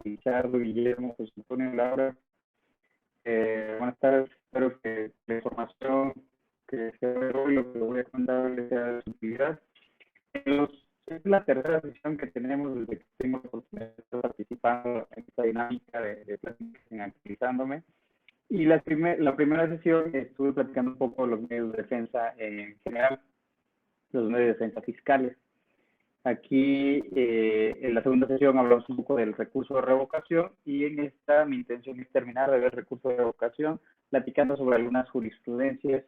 Richardo, Guillermo, José Antonio, Laura. Buenas tardes, espero que la información que se ve hoy, lo que voy a contar les sea de su utilidad. Es la tercera sesión que tenemos desde que estuvimos participando en esta dinámica de pláticas en Actualizándome. Y la primera sesión estuve platicando un poco de los medios de defensa en general, los medios de defensa fiscales. Aquí, en la segunda sesión, hablamos un poco del recurso de revocación y en esta mi intención es terminar de ver el recurso de revocación, platicando sobre algunas jurisprudencias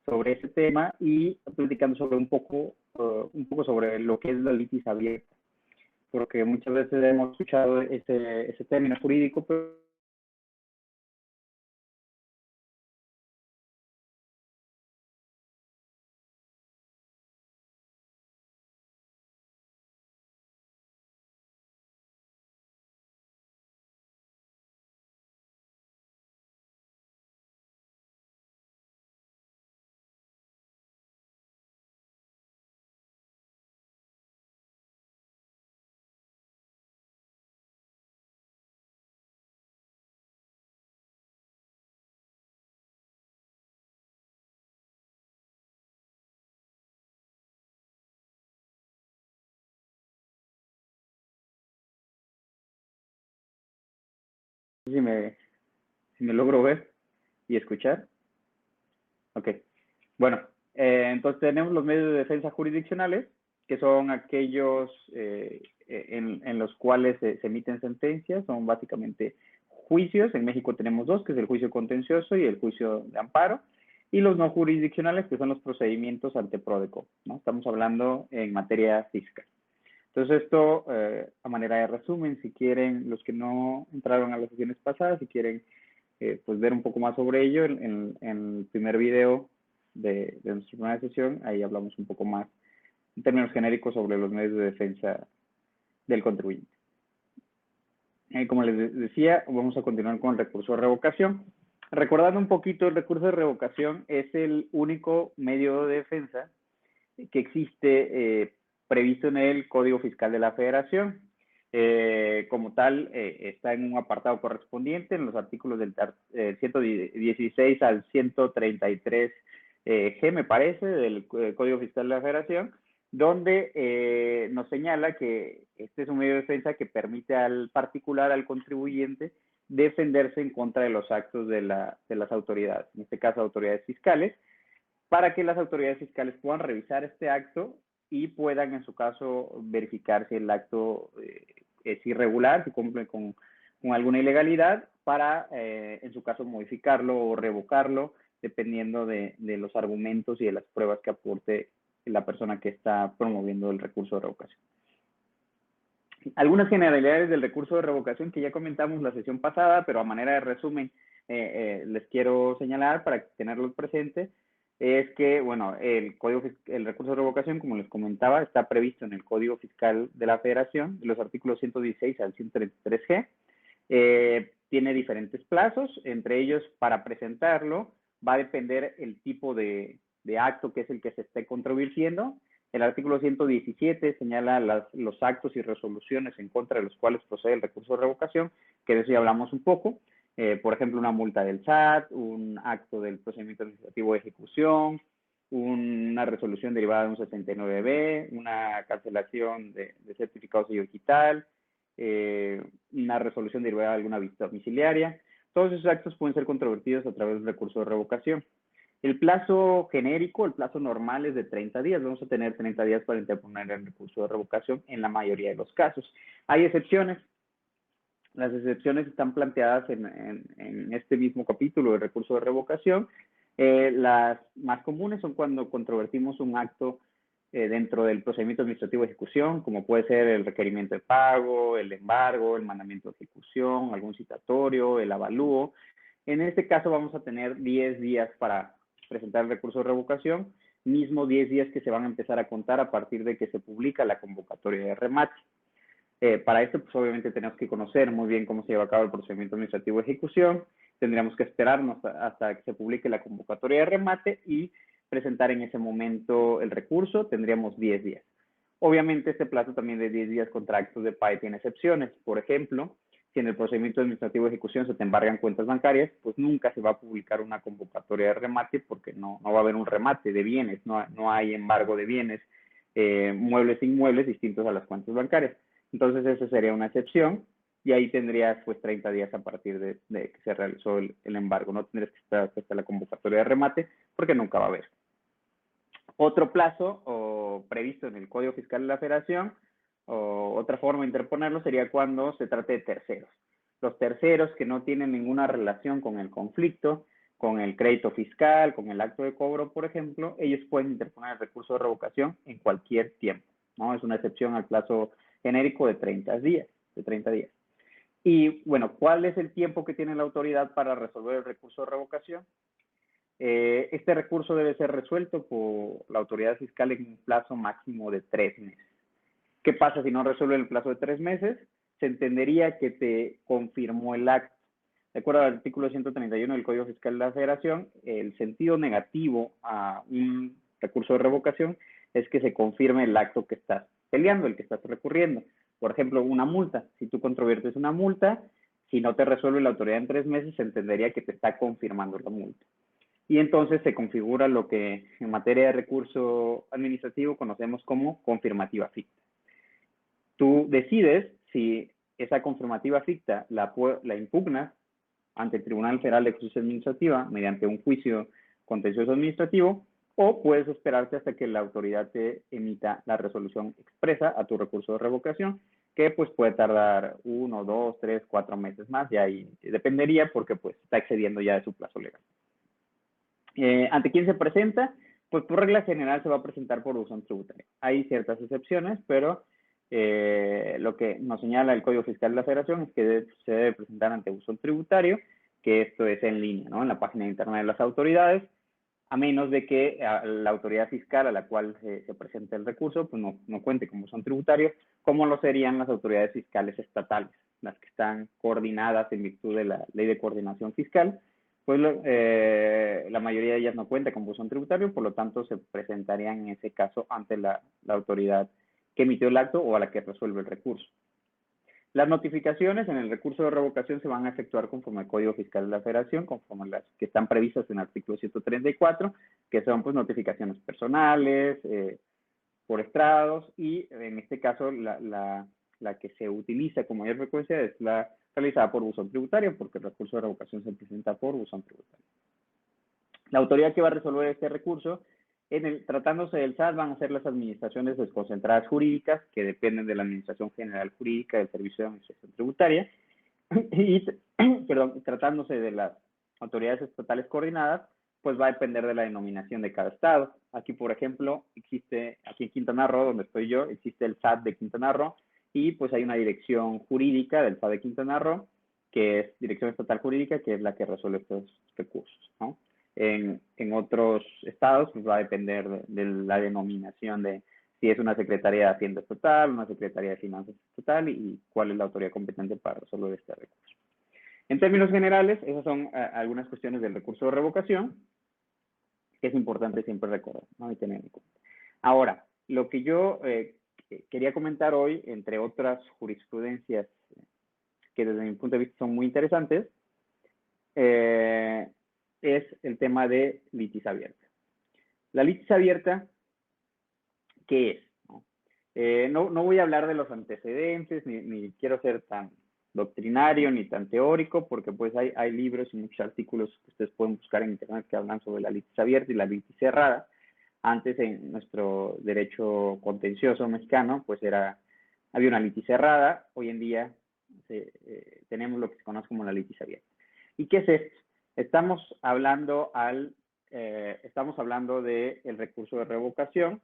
sobre ese tema y platicando sobre un poco sobre lo que es la litis abierta, porque muchas veces hemos escuchado ese término jurídico, pero si me logro ver y escuchar. Ok. Bueno, entonces tenemos los medios de defensa jurisdiccionales, que son aquellos en los cuales se emiten sentencias, son básicamente juicios. En México tenemos dos, que es el juicio contencioso y el juicio de amparo, y los no jurisdiccionales, que son los procedimientos ante PRODECO, ¿no? Estamos hablando en materia fiscal. Entonces esto, a manera de resumen, si quieren, los que no entraron a las sesiones pasadas, si quieren pues ver un poco más sobre ello, en el primer video de nuestra primera sesión, ahí hablamos un poco más en términos genéricos sobre los medios de defensa del contribuyente. Como les decía, vamos a continuar con el recurso de revocación. Recordando un poquito, el recurso de revocación es el único medio de defensa que existe previsto en el Código Fiscal de la Federación. Como tal, está en un apartado correspondiente en los artículos del 116 al 133 G, me parece, del Código Fiscal de la Federación, donde nos señala que este es un medio de defensa que permite al particular, al contribuyente, defenderse en contra de los actos de las autoridades, en este caso autoridades fiscales, para que las autoridades fiscales puedan revisar este acto y puedan, en su caso, verificar si el acto es irregular, si cumple con alguna ilegalidad, para, en su caso, modificarlo o revocarlo, dependiendo de los argumentos y de las pruebas que aporte la persona que está promoviendo el recurso de revocación. Algunas generalidades del recurso de revocación que ya comentamos la sesión pasada, pero a manera de resumen les quiero señalar para tenerlos presentes, es que, bueno, el recurso de revocación, como les comentaba, está previsto en el Código Fiscal de la Federación, los artículos 116 al 133G. Tiene diferentes plazos, entre ellos, para presentarlo, va a depender el tipo de acto que es el que se esté controvirtiendo. El artículo 117 señala los actos y resoluciones en contra de los cuales procede el recurso de revocación, que de eso ya hablamos un poco. Por ejemplo, una multa del SAT, un acto del procedimiento administrativo de ejecución, una resolución derivada de un 69B, una cancelación de certificado sello digital, una resolución derivada de alguna visita domiciliaria. Todos esos actos pueden ser controvertidos a través del recurso de revocación. El plazo genérico, el plazo normal es de 30 días. Vamos a tener 30 días para interponer el recurso de revocación en la mayoría de los casos. Hay excepciones. Las excepciones están planteadas en este mismo capítulo de recurso de revocación. Las más comunes son cuando controvertimos un acto dentro del procedimiento administrativo de ejecución, como puede ser el requerimiento de pago, el embargo, el mandamiento de ejecución, algún citatorio, el avalúo. En este caso vamos a tener 10 días para presentar el recurso de revocación, mismo 10 días que se van a empezar a contar a partir de que se publica la convocatoria de remate. Para esto, pues obviamente tenemos que conocer muy bien cómo se lleva a cabo el procedimiento administrativo de ejecución. Tendríamos que esperarnos hasta que se publique la convocatoria de remate y presentar en ese momento el recurso. Tendríamos 10 días. Obviamente, este plazo también de 10 días contra actos de pago tiene excepciones. Por ejemplo, si en el procedimiento administrativo de ejecución se te embargan cuentas bancarias, pues nunca se va a publicar una convocatoria de remate porque no va a haber un remate de bienes, no hay embargo de bienes, muebles e inmuebles distintos a las cuentas bancarias. Entonces, esa sería una excepción y ahí tendrías pues 30 días a partir de que se realizó el embargo. No tendrías que estar hasta la convocatoria de remate porque nunca va a haber. Otro plazo previsto en el Código Fiscal de la Federación o otra forma de interponerlo sería cuando se trate de terceros. Los terceros que no tienen ninguna relación con el conflicto, con el crédito fiscal, con el acto de cobro, por ejemplo, ellos pueden interponer el recurso de revocación en cualquier tiempo, ¿no? Es una excepción al plazo genérico de 30 días. Y bueno, ¿cuál es el tiempo que tiene la autoridad para resolver el recurso de revocación? Este recurso debe ser resuelto por la autoridad fiscal en un plazo máximo de 3 meses. ¿Qué pasa si no resuelve en el plazo de 3 meses? Se entendería que te confirmó el acto. De acuerdo al artículo 131 del Código Fiscal de la Federación, el sentido negativo a un recurso de revocación es que se confirme el acto que estás peleando, el que estás recurriendo. Por ejemplo, una multa. Si tú controviertes una multa, si no te resuelve la autoridad en 3 meses, se entendería que te está confirmando la multa. Y entonces se configura lo que en materia de recurso administrativo conocemos como confirmativa ficta. Tú decides si esa confirmativa ficta la impugnas ante el Tribunal Federal de Justicia Administrativa mediante un juicio contencioso administrativo o puedes esperarte hasta que la autoridad te emita la resolución expresa a tu recurso de revocación, que pues puede tardar 1, 2, 3, 4 meses más, y ahí dependería porque pues está excediendo ya de su plazo legal. ¿Ante quién se presenta? Pues por regla general se va a presentar por buzón tributario. Hay ciertas excepciones, pero lo que nos señala el Código Fiscal de la Federación es que se debe presentar ante buzón tributario, que esto es en línea, ¿no? En la página de internet de las autoridades, a menos de que la autoridad fiscal a la cual se presente el recurso pues no cuente con buzón tributario, como lo serían las autoridades fiscales estatales, las que están coordinadas en virtud de la Ley de Coordinación Fiscal. Pues la mayoría de ellas no cuenta con buzón tributario, por lo tanto se presentarían en ese caso ante la autoridad que emitió el acto o a la que resuelve el recurso. Las notificaciones en el recurso de revocación se van a efectuar conforme al Código Fiscal de la Federación, conforme las que están previstas en el artículo 134, que son pues notificaciones personales, por estrados, y en este caso la que se utiliza con mayor frecuencia es la realizada por buzón tributario, porque el recurso de revocación se presenta por buzón tributario. La autoridad que va a resolver este recurso, tratándose del SAT, van a ser las administraciones desconcentradas jurídicas, que dependen de la Administración General Jurídica del Servicio de Administración Tributaria, y tratándose de las autoridades estatales coordinadas, pues va a depender de la denominación de cada estado. Aquí, por ejemplo, aquí en Quintana Roo, donde estoy yo, existe el SAT de Quintana Roo, y pues hay una dirección jurídica del SAT de Quintana Roo, que es Dirección Estatal Jurídica, que es la que resuelve estos recursos, ¿no? En otros estados pues va a depender de la denominación de si es una Secretaría de Hacienda Estatal, una Secretaría de Finanzas Estatal y cuál es la autoridad competente para resolver este recurso. En términos generales, esas son algunas cuestiones del recurso de revocación que es importante siempre recordar, ¿no? Y tener en cuenta. Ahora, lo que yo quería comentar hoy, entre otras jurisprudencias que desde mi punto de vista son muy interesantes, es el tema de litis abierta. La litis abierta, ¿qué es? No voy a hablar de los antecedentes, ni quiero ser tan doctrinario ni tan teórico, porque pues hay libros y muchos artículos que ustedes pueden buscar en internet que hablan sobre la litis abierta y la litis cerrada. Antes en nuestro derecho contencioso mexicano, pues había una litis cerrada, hoy en día tenemos lo que se conoce como la litis abierta. ¿Y qué es esto? Estamos hablando del recurso de revocación.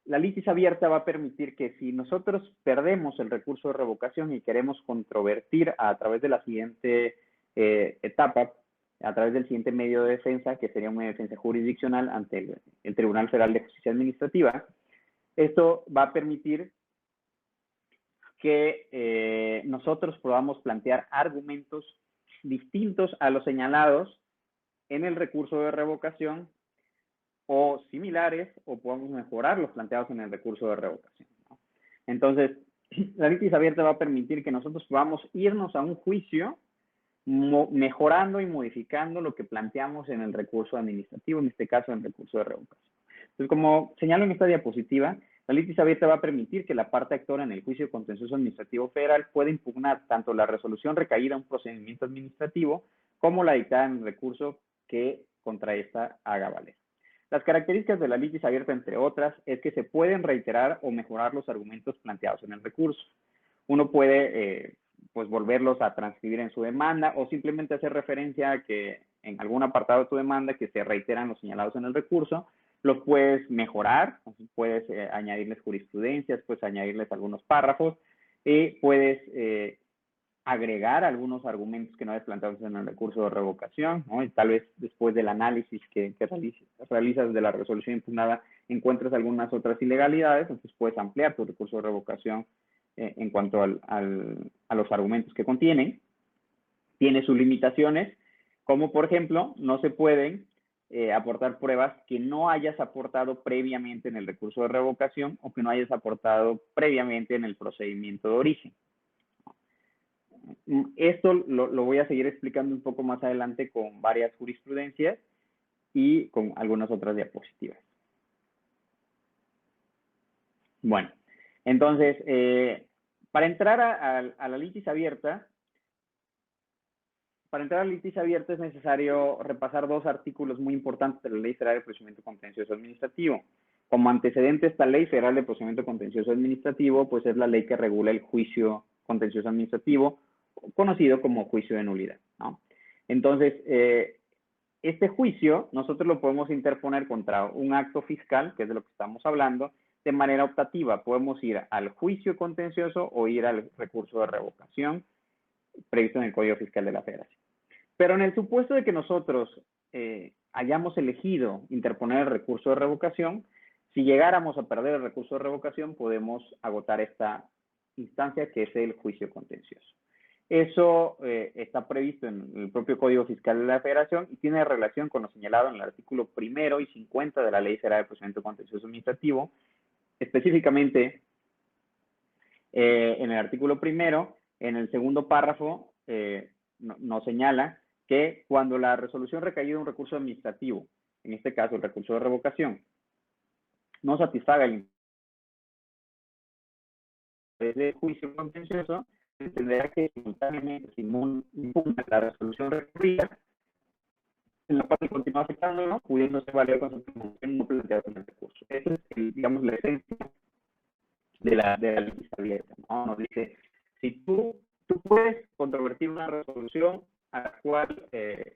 La litis abierta va a permitir que si nosotros perdemos el recurso de revocación y queremos controvertir a través de la siguiente etapa, a través del siguiente medio de defensa, que sería una defensa jurisdiccional ante el Tribunal Federal de Justicia Administrativa, esto va a permitir que nosotros podamos plantear argumentos distintos a los señalados en el recurso de revocación o similares, o podemos mejorar los planteados en el recurso de revocación, ¿no? Entonces, la litis abierta va a permitir que nosotros podamos irnos a un juicio mejorando y modificando lo que planteamos en el recurso administrativo, en este caso en el recurso de revocación. Entonces, como señalo en esta diapositiva, la litis abierta va a permitir que la parte actora en el juicio contencioso administrativo federal pueda impugnar tanto la resolución recaída en un procedimiento administrativo como la dictada en el recurso que contra esta haga valer. Las características de la litis abierta, entre otras, es que se pueden reiterar o mejorar los argumentos planteados en el recurso. Uno puede pues volverlos a transcribir en su demanda o simplemente hacer referencia a que en algún apartado de tu demanda que se reiteran los señalados en el recurso, los puedes mejorar, puedes añadirles jurisprudencias, puedes añadirles algunos párrafos y puedes agregar algunos argumentos que no hayas planteado en el recurso de revocación, ¿no? Y tal vez después del análisis que realizas de la resolución impugnada encuentres algunas otras ilegalidades, entonces puedes ampliar tu recurso de revocación en cuanto a los argumentos que contienen. Tiene sus limitaciones, como por ejemplo, no se pueden aportar pruebas que no hayas aportado previamente en el recurso de revocación o que no hayas aportado previamente en el procedimiento de origen. Esto lo voy a seguir explicando un poco más adelante con varias jurisprudencias y con algunas otras diapositivas. Bueno, entonces, para entrar a la litis abierta, es necesario repasar dos artículos muy importantes de la Ley Federal de Procedimiento Contencioso Administrativo. Como antecedente, esta Ley Federal de Procedimiento Contencioso Administrativo, pues es la ley que regula el juicio contencioso administrativo, conocido como juicio de nulidad, ¿no? Entonces, este juicio nosotros lo podemos interponer contra un acto fiscal, que es de lo que estamos hablando, de manera optativa. Podemos ir al juicio contencioso o ir al recurso de revocación previsto en el Código Fiscal de la Federación. Pero en el supuesto de que nosotros hayamos elegido interponer el recurso de revocación, si llegáramos a perder el recurso de revocación, podemos agotar esta instancia que es el juicio contencioso. Eso está previsto en el propio Código Fiscal de la Federación y tiene relación con lo señalado en el artículo 1 y 50 de la Ley Federal de Procedimiento Contencioso Administrativo. Específicamente, en el artículo 1, en el segundo párrafo, nos señala que cuando la resolución recaída en un recurso administrativo, en este caso el recurso de revocación, no satisfaga el interés del juicio contencioso, se entenderá que simultáneamente se impugna la resolución recurrida, en la cual continúa afectándolo, pudiéndose valer con su promoción no planteada en el recurso. Esa es, digamos, la esencia de la litis abierta, ¿no? Nos dice, si tú puedes controvertir una resolución a la cual,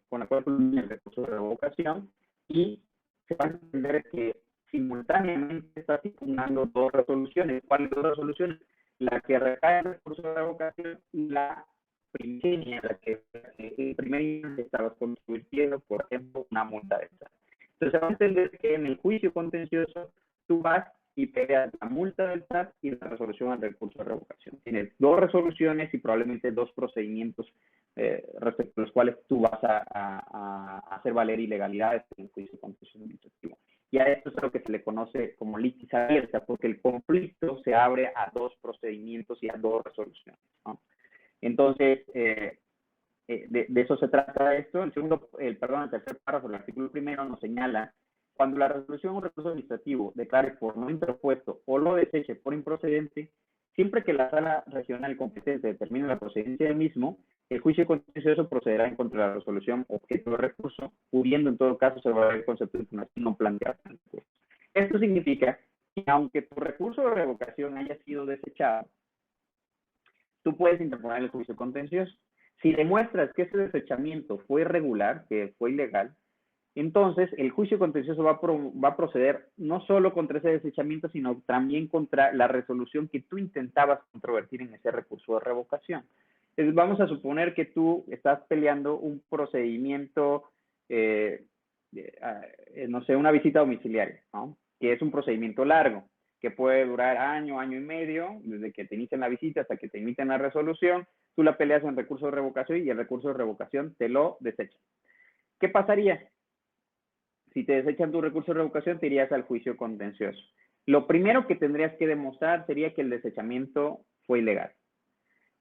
con la cual culmina el recurso de revocación y se va a entender que simultáneamente estás impugnando dos resoluciones. ¿Cuáles dos resoluciones? La que recae en el recurso de revocación y la primigenia, la que en primer instante estabas convirtiendo, por ejemplo, una multa de SAT. Entonces se va a entender que en el juicio contencioso tú vas y peleas la multa del SAT y la resolución al recurso de revocación. Tienes dos resoluciones y probablemente dos procedimientos respecto a los cuales tú vas a hacer valer ilegalidades en el juicio contencioso administrativo. Y a esto es lo que se le conoce como litis abierta, porque el conflicto se abre a dos procedimientos y a dos resoluciones, ¿no? Entonces, de eso se trata esto. El tercer párrafo del artículo 1 nos señala cuando la resolución o un recurso administrativo declare por no interpuesto o lo deseche por improcedente, siempre que la sala regional competente determine la procedencia del mismo, el juicio contencioso procederá en contra de la resolución objeto de recurso, pudiendo en todo caso observar el concepto de impugnación no planteado en el recurso. Esto significa que aunque tu recurso de revocación haya sido desechado, tú puedes interponer el juicio contencioso. Si demuestras que ese desechamiento fue irregular, que fue ilegal, entonces el juicio contencioso va a proceder no solo contra ese desechamiento, sino también contra la resolución que tú intentabas controvertir en ese recurso de revocación. Entonces vamos a suponer que tú estás peleando un procedimiento, no sé, una visita domiciliaria, ¿no? Que es un procedimiento largo, que puede durar año, año y medio, desde que te inician la visita hasta que te emiten la resolución. Tú la peleas en recurso de revocación y el recurso de revocación te lo desecha. ¿Qué pasaría? si te desechan tu recurso de revocación, te irías al juicio contencioso. Lo primero que tendrías que demostrar sería que el desechamiento fue ilegal.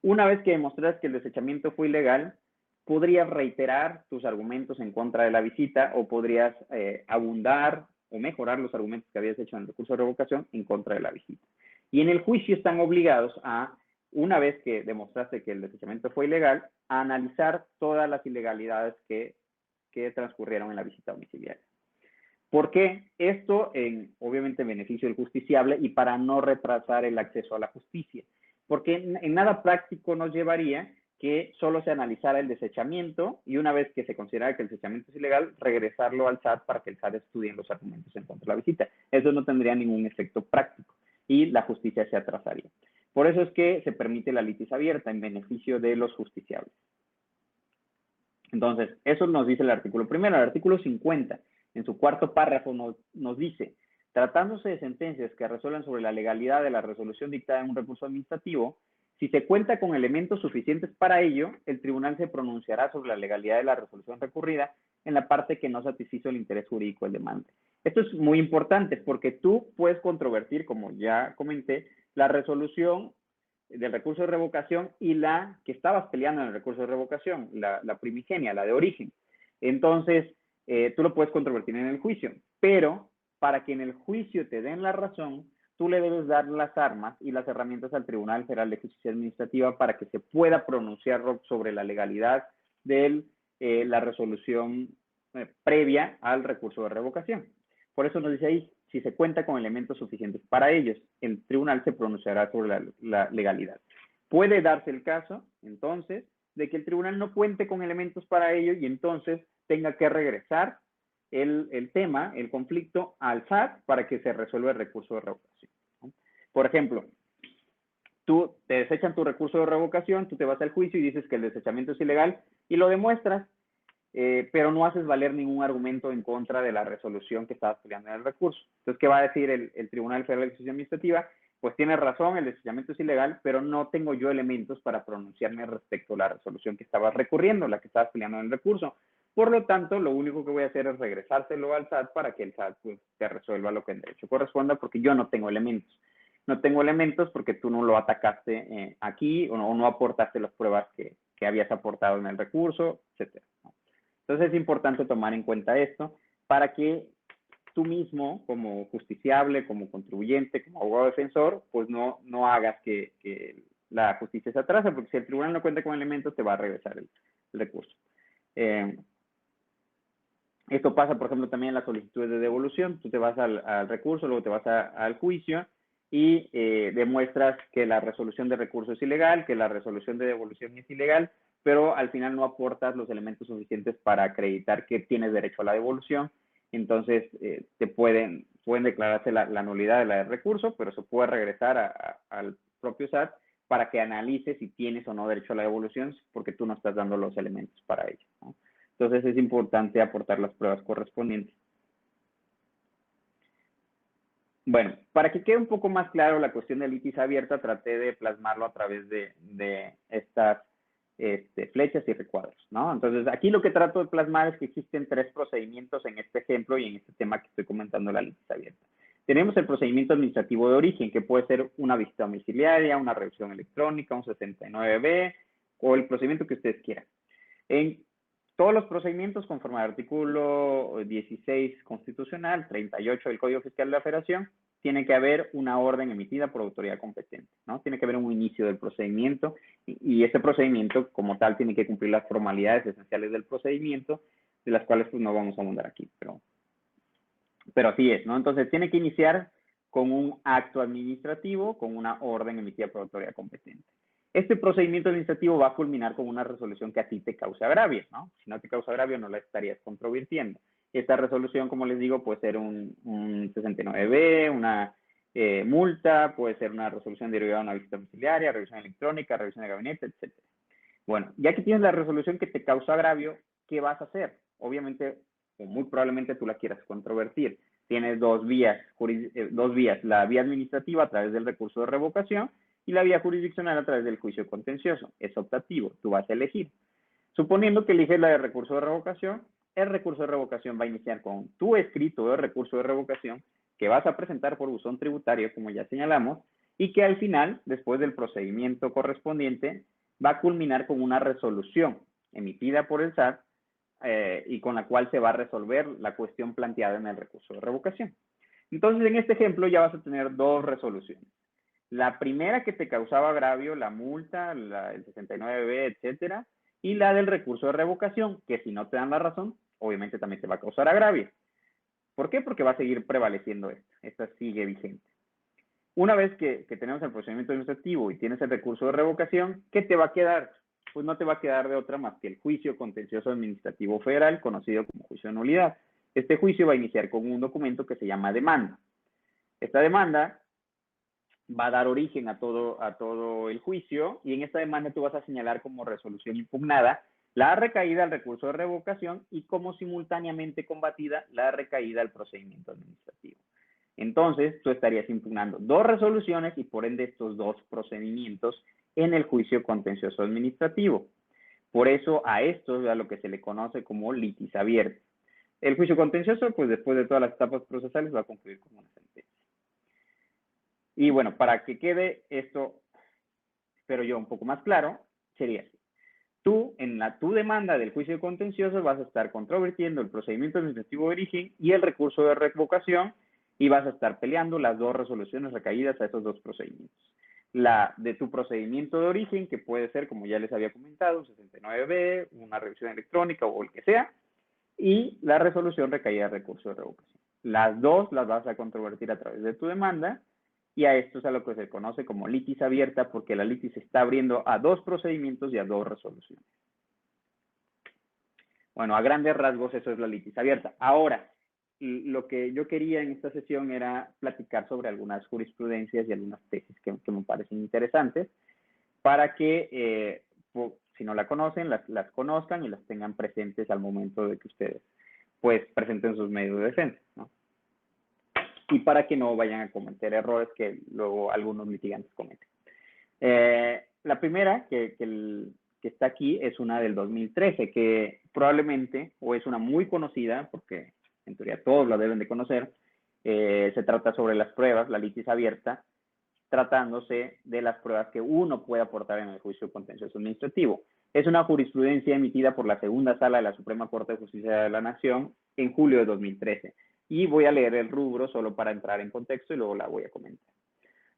Una vez que demostras que el desechamiento fue ilegal, podrías reiterar tus argumentos en contra de la visita o podrías abundar o mejorar los argumentos que habías hecho en el recurso de revocación en contra de la visita. Y en el juicio están obligados a, una vez que demostraste que el desechamiento fue ilegal, a analizar todas las ilegalidades que transcurrieron en la visita domiciliaria. ¿Por qué? Esto, obviamente, en beneficio del justiciable y para no retrasar el acceso a la justicia. Porque en nada práctico nos llevaría que solo se analizara el desechamiento y una vez que se considera que el desechamiento es ilegal, regresarlo al SAT para que el SAT estudie los argumentos en contra de la visita. Eso no tendría ningún efecto práctico y la justicia se atrasaría. Por eso es que se permite la litis abierta en beneficio de los justiciables. Entonces, eso nos dice el artículo primero. El artículo 50, en su cuarto párrafo, nos dice, tratándose de sentencias que resuelvan sobre la legalidad de la resolución dictada en un recurso administrativo, si se cuenta con elementos suficientes para ello, el tribunal se pronunciará sobre la legalidad de la resolución recurrida en la parte que no satisfizo el interés jurídico del demandante. Esto es muy importante porque tú puedes controvertir, como ya comenté, la resolución del recurso de revocación y la que estabas peleando en el recurso de revocación, la primigenia, la de origen. Entonces, tú lo puedes controvertir en el juicio, pero para que en el juicio te den la razón, tú le debes dar las armas y las herramientas al Tribunal Federal de Justicia Administrativa para que se pueda pronunciar sobre la legalidad de la resolución previa al recurso de revocación. Por eso nos dice ahí, si se cuenta con elementos suficientes para ellos, el tribunal se pronunciará sobre la legalidad. Puede darse el caso, entonces, de que el tribunal no cuente con elementos para ello y entonces tenga que regresar el tema, el conflicto, al SAT para que se resuelva el recurso de revocación, ¿no? Por ejemplo, tú te desechan tu recurso de revocación, tú te vas al juicio y dices que el desechamiento es ilegal y lo demuestras, pero no haces valer ningún argumento en contra de la resolución que estabas peleando en el recurso. Entonces, ¿qué va a decir el Tribunal Federal de Justicia Administrativa? Pues tiene razón, el desechamiento es ilegal, pero no tengo yo elementos para pronunciarme respecto a la resolución que estabas recurriendo, la que estabas peleando en el recurso. Por lo tanto, lo único que voy a hacer es regresárselo al SAT para que el SAT pues, te resuelva lo que en derecho corresponda, porque yo no tengo elementos. No tengo elementos porque tú no lo atacaste aquí o no aportaste las pruebas que habías aportado en el recurso, etc. Entonces es importante tomar en cuenta esto para que tú mismo, como justiciable, como contribuyente, como abogado defensor, pues no hagas que la justicia se atrase, porque si el tribunal no cuenta con elementos, te va a regresar el recurso. Esto pasa, por ejemplo, también en las solicitudes de devolución. Tú te vas al recurso, luego te vas al juicio y demuestras que la resolución de recurso es ilegal, que la resolución de devolución es ilegal, pero al final no aportas los elementos suficientes para acreditar que tienes derecho a la devolución. Entonces, te pueden declararse la nulidad de la de recurso, pero se puede regresar al propio SAT para que analice si tienes o no derecho a la devolución, porque tú no estás dando los elementos para ello, ¿no? Entonces, es importante aportar las pruebas correspondientes. Bueno, para que quede un poco más claro la cuestión de litis abierta, traté de plasmarlo a través de estas flechas y recuadros, ¿no? Entonces, aquí lo que trato de plasmar es que existen 3 procedimientos en este ejemplo y en este tema que estoy comentando, la litis abierta. Tenemos el procedimiento administrativo de origen, que puede ser una visita domiciliaria, una revisión electrónica, un 69B, o el procedimiento que ustedes quieran. En todos los procedimientos, conforme al artículo 16 constitucional, 38 del Código Fiscal de la Federación, tiene que haber una orden emitida por autoridad competente, ¿no? Tiene que haber un inicio del procedimiento y ese procedimiento como tal tiene que cumplir las formalidades esenciales del procedimiento, de las cuales pues no vamos a abundar aquí, pero así es, ¿no? Entonces tiene que iniciar con un acto administrativo, con una orden emitida por autoridad competente. Este procedimiento administrativo va a culminar con una resolución que a ti te cause agravio, ¿no? Si no te causa agravio, no la estarías controvirtiendo. Esta resolución, como les digo, puede ser un 69B, una multa, puede ser una resolución derivada de una visita domiciliaria, revisión electrónica, revisión de gabinete, etc. Bueno, ya que tienes la resolución que te causó agravio, ¿qué vas a hacer? Obviamente, o muy probablemente tú la quieras controvertir. Tienes dos vías, la vía administrativa a través del recurso de revocación y la vía jurisdiccional a través del juicio contencioso. Es optativo, tú vas a elegir. Suponiendo que eliges la de recurso de revocación, el recurso de revocación va a iniciar con tu escrito de recurso de revocación que vas a presentar por buzón tributario, como ya señalamos, y que al final, después del procedimiento correspondiente, va a culminar con una resolución emitida por el SAT y con la cual se va a resolver la cuestión planteada en el recurso de revocación. Entonces, en este ejemplo ya vas a tener dos resoluciones. La primera que te causaba agravio, la multa, el 69B, etcétera, y la del recurso de revocación, que si no te dan la razón, obviamente también te va a causar agravio. ¿Por qué? Porque va a seguir prevaleciendo esta. Esta sigue vigente. Una vez que tenemos el procedimiento administrativo y tienes el recurso de revocación, ¿qué te va a quedar? Pues no te va a quedar de otra más que el juicio contencioso administrativo federal, conocido como juicio de nulidad. Este juicio va a iniciar con un documento que se llama demanda. Esta demanda va a dar origen a todo el juicio y en esta demanda tú vas a señalar como resolución impugnada la recaída al recurso de revocación y como simultáneamente combatida la recaída al procedimiento administrativo. Entonces, tú estarías impugnando dos resoluciones y por ende estos dos procedimientos en el juicio contencioso administrativo. Por eso a esto es a lo que se le conoce como litis abierta. El juicio contencioso, pues después de todas las etapas procesales, va a concluir con una sentencia. Y bueno, para que quede esto, espero yo, un poco más claro, sería así. Tú, en tu demanda del juicio contencioso, vas a estar controvertiendo el procedimiento administrativo de origen y el recurso de revocación y vas a estar peleando las dos resoluciones recaídas a esos dos procedimientos. La de tu procedimiento de origen, que puede ser, como ya les había comentado, un 69B, una revisión electrónica o el que sea, y la resolución recaída de recurso de revocación. Las dos las vas a controvertir a través de tu demanda y a esto es a lo que se conoce como litis abierta porque la litis se está abriendo a dos procedimientos y a dos resoluciones. Bueno, a grandes rasgos eso es la litis abierta. Ahora, lo que yo quería en esta sesión era platicar sobre algunas jurisprudencias y algunas tesis que me parecen interesantes para que, si no la conocen, las conozcan y las tengan presentes al momento de que ustedes pues presenten sus medios de defensa, ¿no? Y para que no vayan a cometer errores que luego algunos litigantes cometen. La primera que está aquí es una del 2013, que probablemente, o es una muy conocida, porque en teoría todos la deben de conocer, se trata sobre las pruebas, la litis abierta, tratándose de las pruebas que uno puede aportar en el juicio contencioso administrativo. Es una jurisprudencia emitida por la segunda sala de la Suprema Corte de Justicia de la Nación en julio de 2013. Y voy a leer el rubro solo para entrar en contexto y luego la voy a comentar.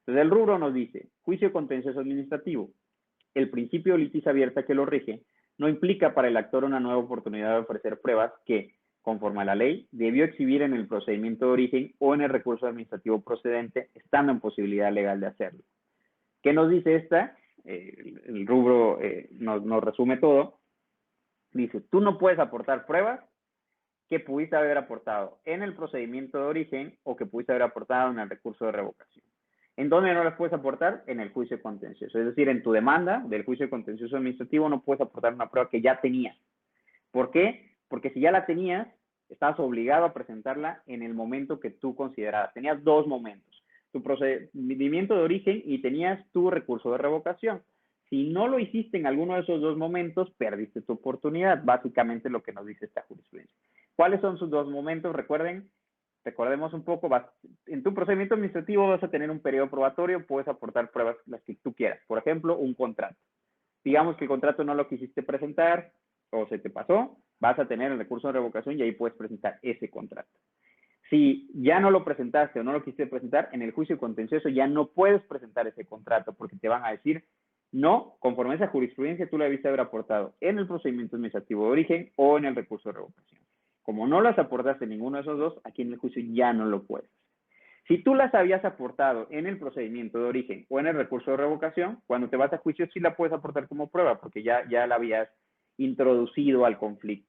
Entonces, el rubro nos dice, juicio contencioso administrativo. El principio de litis abierta que lo rige no implica para el actor una nueva oportunidad de ofrecer pruebas que, conforme a la ley, debió exhibir en el procedimiento de origen o en el recurso administrativo procedente, estando en posibilidad legal de hacerlo. ¿Qué nos dice esta? El rubro nos resume todo. Dice, tú no puedes aportar pruebas que pudiste haber aportado en el procedimiento de origen o que pudiste haber aportado en el recurso de revocación. ¿En dónde no las puedes aportar? En el juicio contencioso. Es decir, en tu demanda del juicio contencioso administrativo no puedes aportar una prueba que ya tenías. ¿Por qué? Porque si ya la tenías, estabas obligado a presentarla en el momento que tú considerabas. Tenías dos momentos. Tu procedimiento de origen y tenías tu recurso de revocación. Si no lo hiciste en alguno de esos dos momentos, perdiste tu oportunidad. Básicamente lo que nos dice esta jurisprudencia. ¿Cuáles son sus dos momentos? Recordemos un poco, en tu procedimiento administrativo vas a tener un periodo probatorio, puedes aportar pruebas las que tú quieras. Por ejemplo, un contrato. Digamos que el contrato no lo quisiste presentar o se te pasó, vas a tener el recurso de revocación y ahí puedes presentar ese contrato. Si ya no lo presentaste o no lo quisiste presentar, en el juicio contencioso ya no puedes presentar ese contrato porque te van a decir, no, conforme a esa jurisprudencia tú la debiste haber aportado en el procedimiento administrativo de origen o en el recurso de revocación. Como no las aportaste en ninguno de esos dos, aquí en el juicio ya no lo puedes. Si tú las habías aportado en el procedimiento de origen o en el recurso de revocación, cuando te vas a juicio sí la puedes aportar como prueba porque ya la habías introducido al conflicto.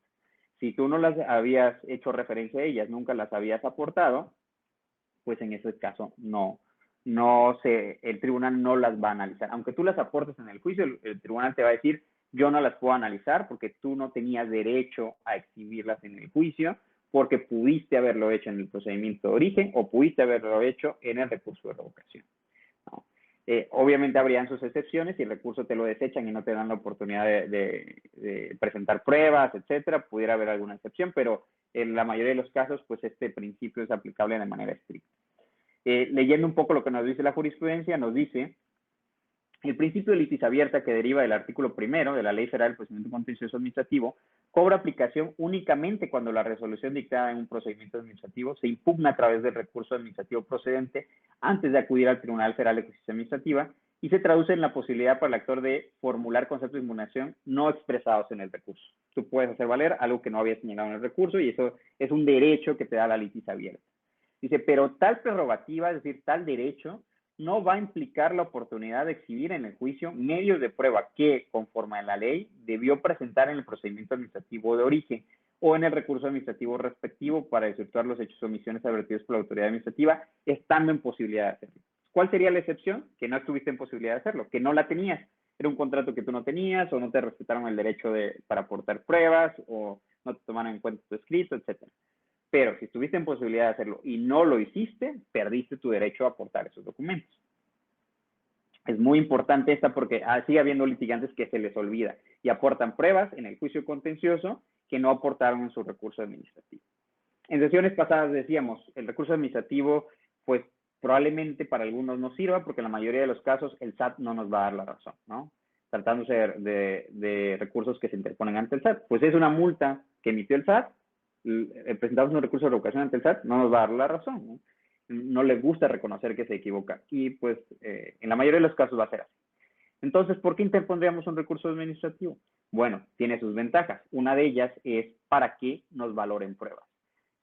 Si tú no las habías hecho referencia a ellas, nunca las habías aportado, pues en ese caso el tribunal no las va a analizar. Aunque tú las aportes en el juicio, el tribunal te va a decir, yo no las puedo analizar porque tú no tenías derecho a exhibirlas en el juicio, porque pudiste haberlo hecho en el procedimiento de origen o pudiste haberlo hecho en el recurso de revocación, ¿no? Obviamente habrían sus excepciones, si el recurso te lo desechan y no te dan la oportunidad de presentar pruebas, etcétera, pudiera haber alguna excepción, pero en la mayoría de los casos, pues este principio es aplicable de manera estricta. Leyendo un poco lo que nos dice la jurisprudencia, nos dice: el principio de litis abierta, que deriva del artículo 1 de la Ley Federal del Procedimiento Contencioso Administrativo, cobra aplicación únicamente cuando la resolución dictada en un procedimiento administrativo se impugna a través del recurso administrativo procedente antes de acudir al Tribunal Federal de Justicia Administrativa, y se traduce en la posibilidad para el actor de formular conceptos de impugnación no expresados en el recurso. Tú puedes hacer valer algo que no había señalado en el recurso, y eso es un derecho que te da la litis abierta. Dice, pero tal prerrogativa, es decir, tal derecho, no va a implicar la oportunidad de exhibir en el juicio medios de prueba que, conforme a la ley, debió presentar en el procedimiento administrativo de origen o en el recurso administrativo respectivo para desvirtuar los hechos o omisiones advertidos por la autoridad administrativa, estando en posibilidad de hacerlo. ¿Cuál sería la excepción? Que no estuviste en posibilidad de hacerlo, que no la tenías. Era un contrato que tú no tenías, o no te respetaron el derecho para aportar pruebas, o no te tomaron en cuenta tu escrito, etcétera. Pero si estuviste en posibilidad de hacerlo y no lo hiciste, perdiste tu derecho a aportar esos documentos. Es muy importante esta porque sigue habiendo litigantes que se les olvida y aportan pruebas en el juicio contencioso que no aportaron en su recurso administrativo. En sesiones pasadas decíamos, el recurso administrativo, pues probablemente para algunos no sirva, porque en la mayoría de los casos el SAT no nos va a dar la razón, ¿no? Tratándose de recursos que se interponen ante el SAT. Pues es una multa que emitió el SAT, presentamos un recurso de revocación ante el SAT, no nos va a dar la razón, ¿no? No les gusta reconocer que se equivoca, y pues en la mayoría de los casos va a ser así. Entonces, ¿por qué interpondríamos un recurso administrativo? Bueno, tiene sus ventajas. Una de ellas es para que nos valoren pruebas.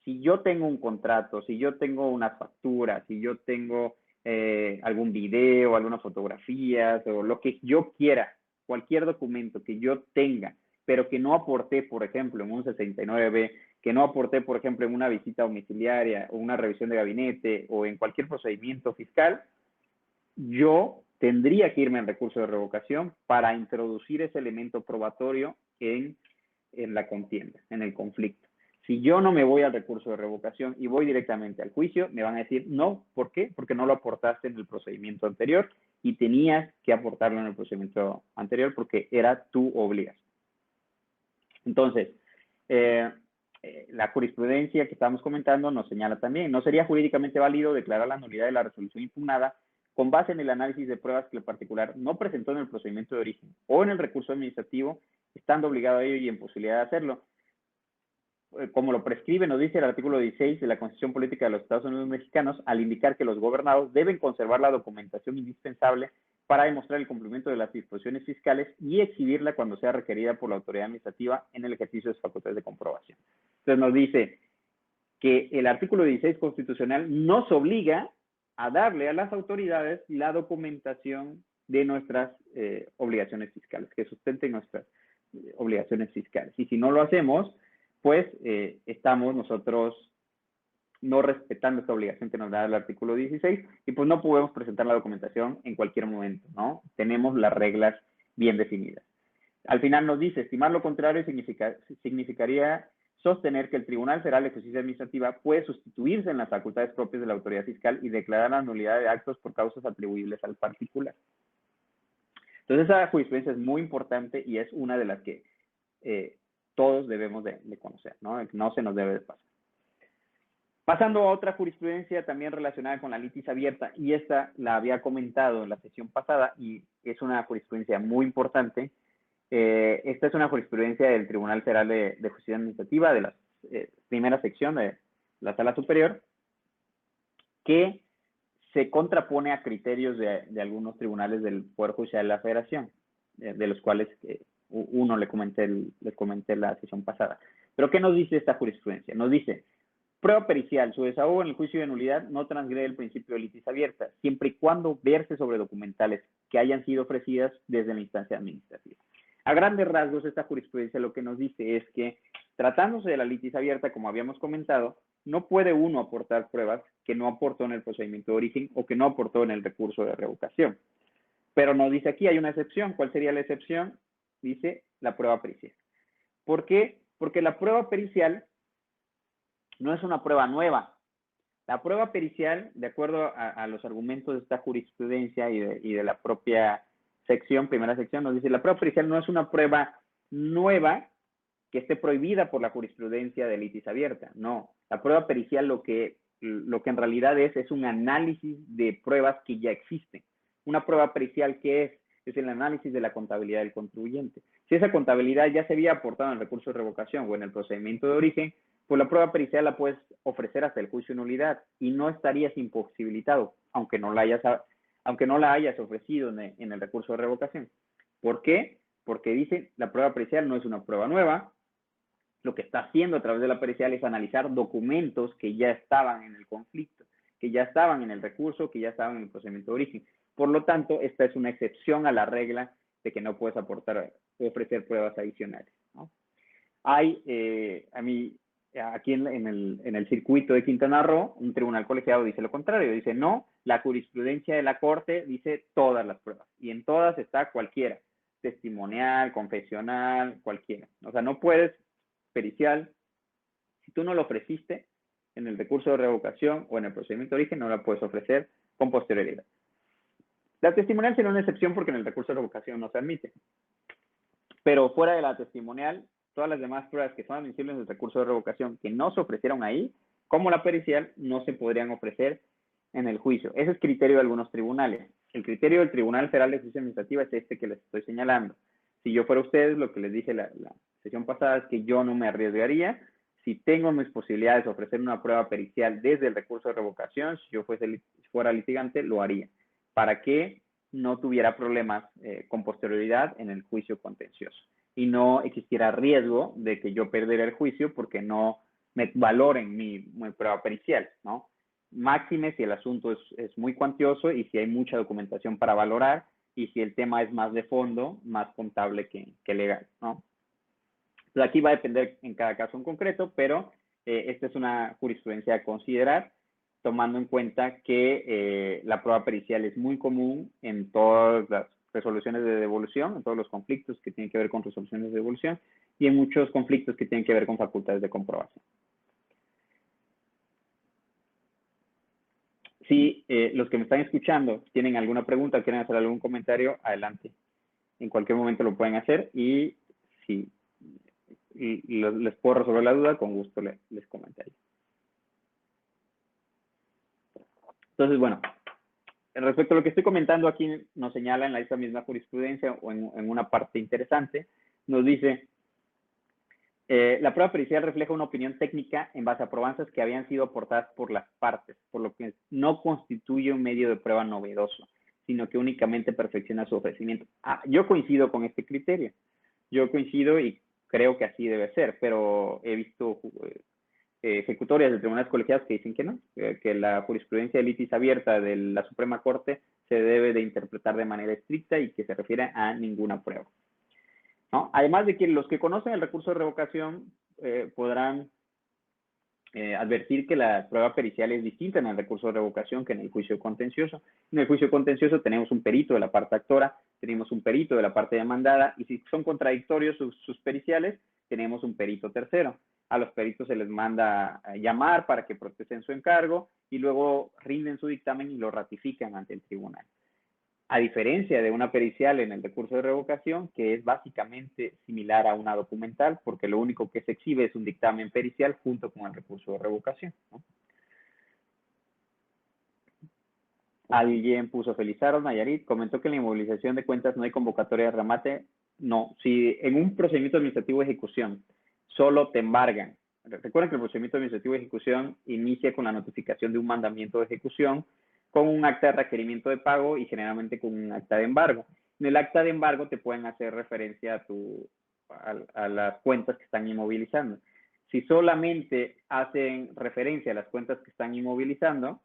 Si yo tengo un contrato, si yo tengo unas facturas, si yo tengo algún video, algunas fotografías o lo que yo quiera, cualquier documento que yo tenga, pero que no aporté, por ejemplo, en un 69, que no aporté, por ejemplo, en una visita domiciliaria o una revisión de gabinete o en cualquier procedimiento fiscal, yo tendría que irme en recurso de revocación para introducir ese elemento probatorio en la contienda, en el conflicto. Si yo no me voy al recurso de revocación y voy directamente al juicio, me van a decir no. ¿Por qué? Porque no lo aportaste en el procedimiento anterior y tenías que aportarlo en el procedimiento anterior porque era tu obligación. Entonces, la jurisprudencia que estamos comentando nos señala también: no sería jurídicamente válido declarar la nulidad de la resolución impugnada con base en el análisis de pruebas que el particular no presentó en el procedimiento de origen o en el recurso administrativo, estando obligado a ello y en posibilidad de hacerlo, como lo prescribe, nos dice el artículo 16 de la Constitución Política de los Estados Unidos Mexicanos, al indicar que los gobernados deben conservar la documentación indispensable para demostrar el cumplimiento de las disposiciones fiscales y exhibirla cuando sea requerida por la autoridad administrativa en el ejercicio de sus facultades de comprobación. Entonces nos dice que el artículo 16 constitucional nos obliga a darle a las autoridades la documentación de nuestras obligaciones fiscales, que sustenten nuestras obligaciones fiscales. Y si no lo hacemos, pues estamos nosotros no respetando esta obligación que nos da el artículo 16, y pues no podemos presentar la documentación en cualquier momento, ¿no? Tenemos las reglas bien definidas. Al final nos dice: estimar lo contrario significaría sostener que el Tribunal Federal de Justicia Administrativa puede sustituirse en las facultades propias de la autoridad fiscal y declarar la nulidad de actos por causas atribuibles al particular. Entonces, esa jurisprudencia es muy importante y es una de las que todos debemos de conocer, ¿no? No se nos debe de pasar. Pasando a otra jurisprudencia también relacionada con la litis abierta, y esta la había comentado en la sesión pasada y es una jurisprudencia muy importante. Esta es una jurisprudencia del Tribunal Federal de Justicia Administrativa, de la primera sección de la Sala Superior, que se contrapone a criterios de algunos tribunales del Poder Judicial de la Federación, de los cuales uno les comenté la sesión pasada. Pero ¿qué nos dice esta jurisprudencia? Nos dice: prueba pericial, su desahogo en el juicio de nulidad no transgrede el principio de litis abierta, siempre y cuando verse sobre documentales que hayan sido ofrecidas desde la instancia administrativa. A grandes rasgos, esta jurisprudencia lo que nos dice es que, tratándose de la litis abierta, como habíamos comentado, no puede uno aportar pruebas que no aportó en el procedimiento de origen o que no aportó en el recurso de revocación. Pero nos dice aquí, hay una excepción. ¿Cuál sería la excepción? Dice la prueba pericial. ¿Por qué? Porque la prueba pericial no es una prueba nueva. La prueba pericial, de acuerdo a los argumentos de esta jurisprudencia y de la propia sección, primera sección, nos dice, la prueba pericial no es una prueba nueva que esté prohibida por la jurisprudencia de litis abierta. No, la prueba pericial lo que en realidad es un análisis de pruebas que ya existen. Una prueba pericial, ¿qué es el análisis de la contabilidad del contribuyente. Si esa contabilidad ya se había aportado en el recurso de revocación o en el procedimiento de origen, pues la prueba pericial la puedes ofrecer hasta el juicio de nulidad y no estarías imposibilitado, aunque no la hayas ofrecido en el recurso de revocación. ¿Por qué? Porque dice, la prueba pericial no es una prueba nueva. Lo que está haciendo a través de la pericial es analizar documentos que ya estaban en el conflicto, que ya estaban en el recurso, que ya estaban en el procedimiento de origen. Por lo tanto, esta es una excepción a la regla de que no puedes ofrecer pruebas adicionales, ¿no? Hay, aquí en el circuito de Quintana Roo, un tribunal colegiado dice lo contrario, dice no, la jurisprudencia de la Corte dice todas las pruebas, y en todas está cualquiera, testimonial, confesional, cualquiera. O sea, no puedes pericial, si tú no lo ofreciste en el recurso de revocación o en el procedimiento de origen, no la puedes ofrecer con posterioridad. La testimonial será una excepción porque en el recurso de revocación no se admite. Pero fuera de la testimonial, todas las demás pruebas que son admisibles en el recurso de revocación que no se ofrecieron ahí, como la pericial, no se podrían ofrecer en el juicio. Ese es criterio de algunos tribunales. El criterio del Tribunal Federal de Justicia Administrativa es este que les estoy señalando. Si yo fuera ustedes, lo que les dije la sesión pasada es que yo no me arriesgaría. Si tengo mis posibilidades de ofrecer una prueba pericial desde el recurso de revocación, si yo fuera litigante, lo haría, para que no tuviera problemas con posterioridad en el juicio contencioso y no existiera riesgo de que yo perdiera el juicio porque no me valoren mi prueba pericial, ¿no? Máxime si el asunto es muy cuantioso y si hay mucha documentación para valorar y si el tema es más de fondo, más contable que legal, ¿no? Entonces aquí va a depender en cada caso en concreto, pero esta es una jurisprudencia a considerar, tomando en cuenta que la prueba pericial es muy común en todas las resoluciones de devolución, en todos los conflictos que tienen que ver con resoluciones de devolución y en muchos conflictos que tienen que ver con facultades de comprobación. Si los que me están escuchando tienen alguna pregunta, quieren hacer algún comentario, adelante. En cualquier momento lo pueden hacer y si les puedo resolver la duda, con gusto les comentaría. Entonces, bueno, respecto a lo que estoy comentando aquí, nos señala en esta misma jurisprudencia o en una parte interesante, nos dice, la prueba pericial refleja una opinión técnica en base a probanzas que habían sido aportadas por las partes, por lo que no constituye un medio de prueba novedoso, sino que únicamente perfecciona su ofrecimiento. Yo coincido con este criterio. Yo coincido y creo que así debe ser, pero he visto ejecutorias de tribunales colegiados que dicen que no, que la jurisprudencia de litis abierta de la Suprema Corte se debe de interpretar de manera estricta y que se refiere a ninguna prueba, ¿no? Además de que los que conocen el recurso de revocación podrán advertir que la prueba pericial es distinta en el recurso de revocación que en el juicio contencioso. En el juicio contencioso tenemos un perito de la parte actora, tenemos un perito de la parte demandada, y si son contradictorios sus periciales, tenemos un perito tercero. A los peritos se les manda a llamar para que protesten su encargo y luego rinden su dictamen y lo ratifican ante el tribunal. A diferencia de una pericial en el recurso de revocación, que es básicamente similar a una documental, porque lo único que se exhibe es un dictamen pericial junto con el recurso de revocación, ¿no? Alguien puso Felizardo, Nayarit, comentó que en la inmovilización de cuentas no hay convocatoria de remate. No, si en un procedimiento administrativo de ejecución solo te embargan. Recuerden que el procedimiento administrativo de ejecución inicia con la notificación de un mandamiento de ejecución, con un acta de requerimiento de pago y generalmente con un acta de embargo. En el acta de embargo te pueden hacer referencia a las cuentas que están inmovilizando. Si solamente hacen referencia a las cuentas que están inmovilizando,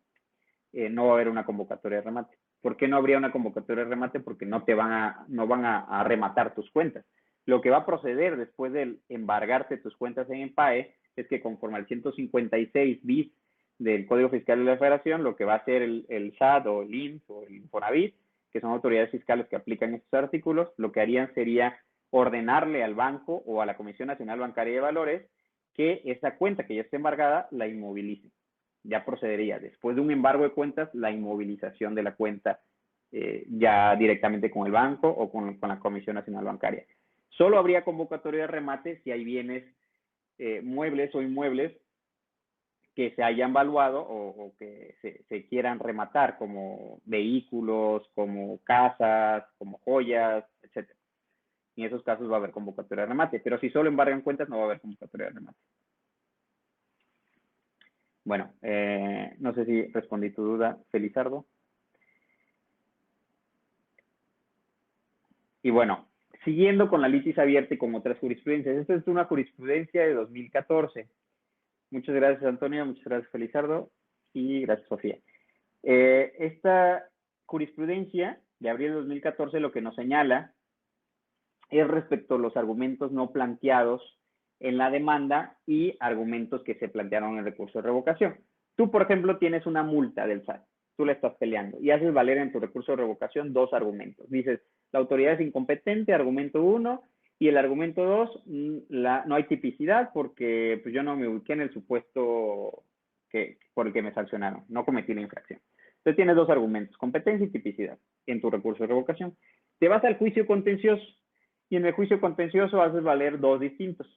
no va a haber una convocatoria de remate. ¿Por qué no habría una convocatoria de remate? Porque no van a rematar tus cuentas. Lo que va a proceder después de embargarte tus cuentas en EMPAE es que conforme al 156 bis del Código Fiscal de la Federación, lo que va a hacer el SAT o el IMSS o el Infonavit, que son autoridades fiscales que aplican estos artículos, lo que harían sería ordenarle al banco o a la Comisión Nacional Bancaria de Valores que esa cuenta que ya está embargada la inmovilice. ya procedería después de un embargo de cuentas la inmovilización de la cuenta ya directamente con el banco o con la Comisión Nacional Bancaria. Solo habría convocatoria de remate si hay bienes muebles o inmuebles que se hayan valuado o que se quieran rematar, como vehículos, como casas, como joyas, etc. En esos casos va a haber convocatoria de remate, pero si solo embargan cuentas no va a haber convocatoria de remate. Bueno, no sé si respondí tu duda, Felizardo. Y bueno, siguiendo con la litis abierta y con otras jurisprudencias. Esta es una jurisprudencia de 2014. Muchas gracias, Antonio. Muchas gracias, Felizardo. Y gracias, Sofía. Esta jurisprudencia de abril de 2014 lo que nos señala es respecto a los argumentos no planteados en la demanda y argumentos que se plantearon en el recurso de revocación. Tú, por ejemplo, tienes una multa del SAT, tú la estás peleando y haces valer en tu recurso de revocación dos argumentos. Dices, la autoridad es incompetente, argumento 1, y el argumento 2, no hay tipicidad porque pues, yo no me ubiqué en el supuesto por el que me sancionaron, no cometí la infracción. Entonces tienes dos argumentos, competencia y tipicidad, en tu recurso de revocación. Te vas al juicio contencioso y en el juicio contencioso haces valer dos distintos.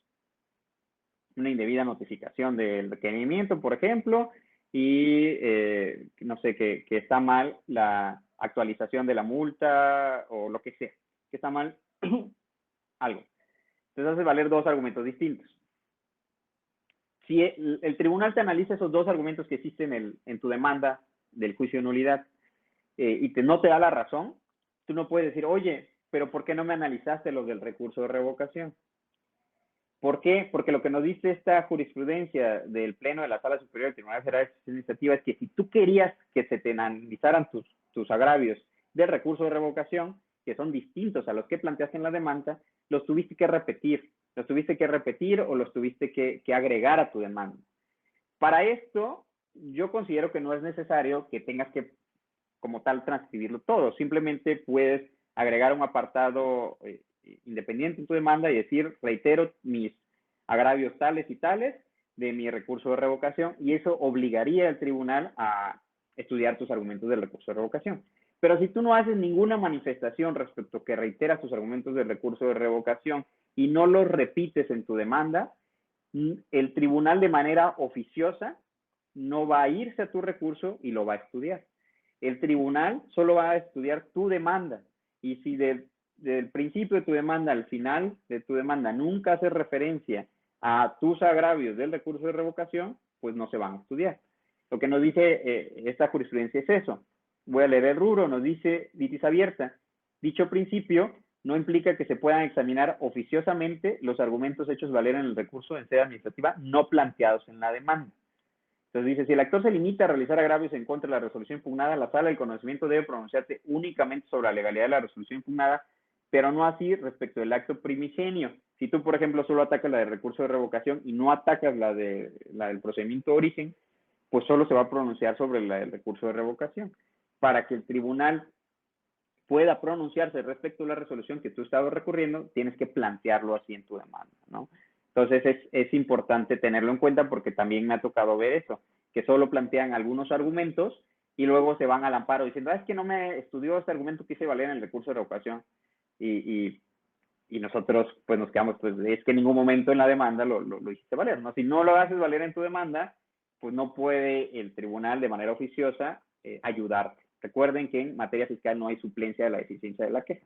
Una indebida notificación del requerimiento, por ejemplo, y no sé, que está mal la actualización de la multa o lo que sea, que está mal algo. Entonces haces valer dos argumentos distintos. Si el tribunal te analiza esos dos argumentos que existen en tu demanda del juicio de nulidad y no te da la razón, tú no puedes decir, oye, pero ¿por qué no me analizaste los del recurso de revocación? ¿Por qué? Porque lo que nos dice esta jurisprudencia del Pleno de la Sala Superior del Tribunal Federal de Justicia Administrativa es que si tú querías que se te analizaran tus agravios del recurso de revocación, que son distintos a los que planteaste en la demanda, los tuviste que repetir. Los tuviste que repetir o los tuviste que agregar a tu demanda. Para esto, yo considero que no es necesario que tengas que, como tal, transcribirlo todo. Simplemente puedes agregar un apartado independiente en tu demanda y decir, reitero mis agravios tales y tales de mi recurso de revocación, y eso obligaría al tribunal a estudiar tus argumentos del recurso de revocación. Pero si tú no haces ninguna manifestación respecto a que reiteras tus argumentos del recurso de revocación y no los repites en tu demanda, el tribunal de manera oficiosa no va a irse a tu recurso y lo va a estudiar. El tribunal solo va a estudiar tu demanda, y si del principio de tu demanda al final de tu demanda nunca hace referencia a tus agravios del recurso de revocación, pues no se van a estudiar. Lo que nos dice esta jurisprudencia es eso. Voy a leer el rubro, nos dice litis abierta. Dicho principio no implica que se puedan examinar oficiosamente los argumentos hechos valer en el recurso en sede administrativa no planteados en la demanda. Entonces dice, si el actor se limita a realizar agravios en contra de la resolución impugnada, la sala del conocimiento debe pronunciarse únicamente sobre la legalidad de la resolución impugnada, pero no así respecto del acto primigenio. Si tú, por ejemplo, solo atacas la del recurso de revocación y no atacas la del procedimiento de origen, pues solo se va a pronunciar sobre la del recurso de revocación. Para que el tribunal pueda pronunciarse respecto a la resolución que tú estabas recurriendo, tienes que plantearlo así en tu demanda, ¿no? Entonces es importante tenerlo en cuenta porque también me ha tocado ver eso, que solo plantean algunos argumentos y luego se van al amparo diciendo, es que no me estudió este argumento que hice valer en el recurso de revocación. Y nosotros pues nos quedamos, pues es que en ningún momento en la demanda lo hiciste valer, ¿no? Si no lo haces valer en tu demanda, pues no puede el tribunal de manera oficiosa ayudarte. Recuerden que en materia fiscal no hay suplencia de la deficiencia de la queja.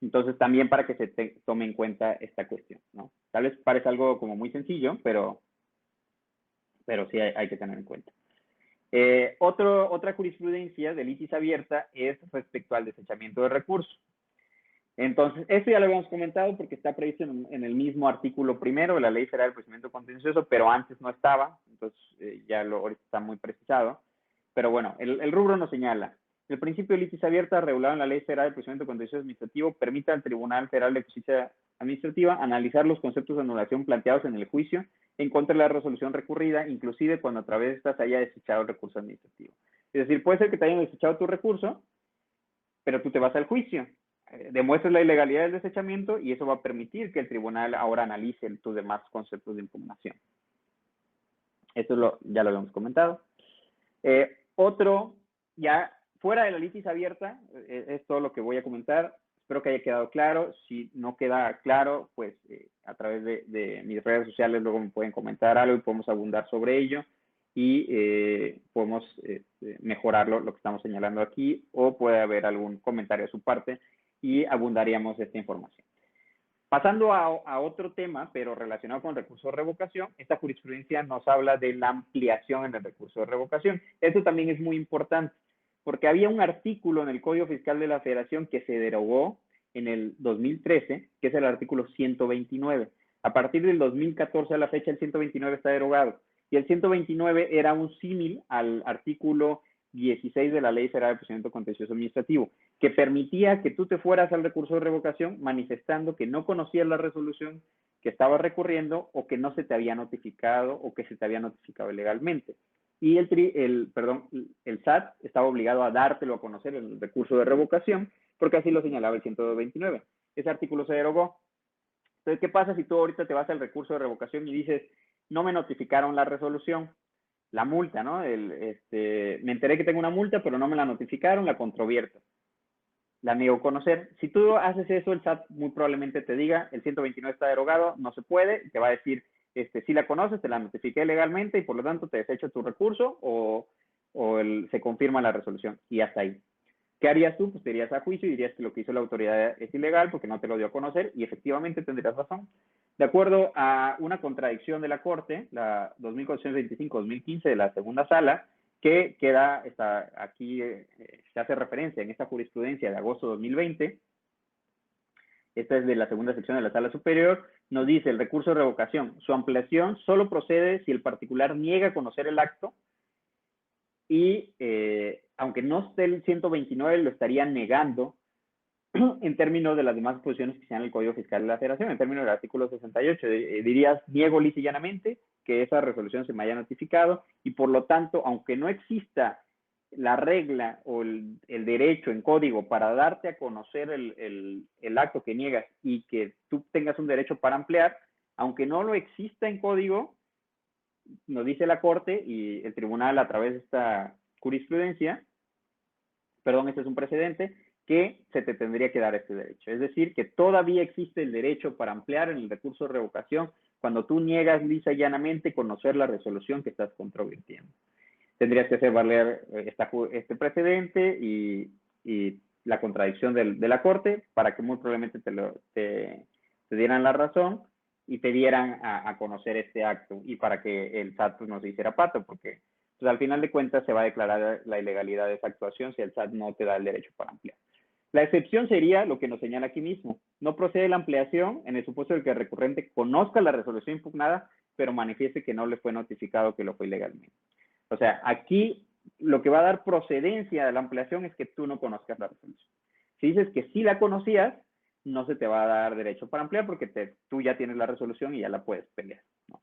Entonces, también para que se tome en cuenta esta cuestión, ¿no? Tal vez parece algo como muy sencillo, pero sí hay que tener en cuenta. Otra jurisprudencia de litis abierta es respecto al desechamiento de recursos. Entonces, esto ya lo habíamos comentado porque está previsto en el mismo artículo primero de la Ley Federal del Procedimiento Contencioso, pero antes no estaba, entonces ahorita está muy precisado. Pero bueno, el rubro nos señala, el principio de litis abierta regulado en la Ley Federal del Procedimiento Contencioso Administrativo permite al Tribunal Federal de Justicia Administrativa analizar los conceptos de anulación planteados en el juicio en contra de la resolución recurrida, inclusive cuando a través de esta se haya desechado el recurso administrativo. Es decir, puede ser que te hayan desechado tu recurso, pero tú te vas al juicio, demuestras la ilegalidad del desechamiento y eso va a permitir que el tribunal ahora analice tus demás conceptos de impugnación. Esto ya lo habíamos comentado. Otro, ya fuera de la litis abierta, es todo lo que voy a comentar. Espero que haya quedado claro. Si no queda claro, pues a través de mis redes sociales luego me pueden comentar algo y podemos abundar sobre ello y podemos mejorar lo que estamos señalando aquí, o puede haber algún comentario de su parte y abundaríamos esta información. Pasando a otro tema, pero relacionado con el recurso de revocación, esta jurisprudencia nos habla de la ampliación en el recurso de revocación. Esto también es muy importante, porque había un artículo en el Código Fiscal de la Federación que se derogó en el 2013, que es el artículo 129. A partir del 2014 a la fecha, el 129 está derogado. Y el 129 era un símil al artículo 16 de la Ley Federal de Procedimiento Contencioso Administrativo, que permitía que tú te fueras al recurso de revocación manifestando que no conocías la resolución que estabas recurriendo o que no se te había notificado o que se te había notificado ilegalmente. Y el SAT estaba obligado a dártelo a conocer en el recurso de revocación, porque así lo señalaba el 129. Ese artículo se derogó. Entonces, ¿qué pasa si tú ahorita te vas al recurso de revocación y dices, no me notificaron la resolución, la multa, ¿no? Me enteré que tengo una multa, pero no me la notificaron, la controvierto, la niego conocer? Si tú haces eso, el SAT muy probablemente te diga, el 129 está derogado, no se puede, te va a decir, si la conoces, te la notifiqué legalmente y por lo tanto te desecho tu recurso o se confirma la resolución y hasta ahí. ¿Qué harías tú? Pues te irías a juicio y dirías que lo que hizo la autoridad es ilegal porque no te lo dio a conocer y efectivamente tendrías razón. De acuerdo a una contradicción de la Corte, la 2425-2015 de la segunda sala, que aquí se hace referencia en esta jurisprudencia de agosto de 2020, esta es de la segunda sección de la sala superior, nos dice el recurso de revocación, su ampliación solo procede si el particular niega conocer el acto y aunque no esté el 129, lo estaría negando en términos de las demás posiciones que sean en el Código Fiscal de la Federación, en términos del artículo 68, dirías, niego lisa y llanamente que esa resolución se me haya notificado y por lo tanto, aunque no exista la regla o el derecho en código para darte a conocer el acto que niegas y que tú tengas un derecho para ampliar, aunque no lo exista en código, nos dice la Corte y el tribunal a través de esta jurisprudencia, este es un precedente, que se te tendría que dar este derecho. Es decir, que todavía existe el derecho para ampliar en el recurso de revocación cuando tú niegas lisa y llanamente conocer la resolución que estás controvirtiendo. Tendrías que hacer valer este precedente y la contradicción de la Corte para que muy probablemente te dieran la razón y te dieran a conocer este acto y para que el SAT no se hiciera pato, porque pues, al final de cuentas se va a declarar la ilegalidad de esa actuación si el SAT no te da el derecho para ampliar. La excepción sería lo que nos señala aquí mismo. No procede la ampliación en el supuesto de que el recurrente conozca la resolución impugnada, pero manifieste que no le fue notificado que lo fue ilegalmente. O sea, aquí lo que va a dar procedencia de la ampliación es que tú no conozcas la resolución. Si dices que sí la conocías, no se te va a dar derecho para ampliar porque tú ya tienes la resolución y ya la puedes pelear, ¿no?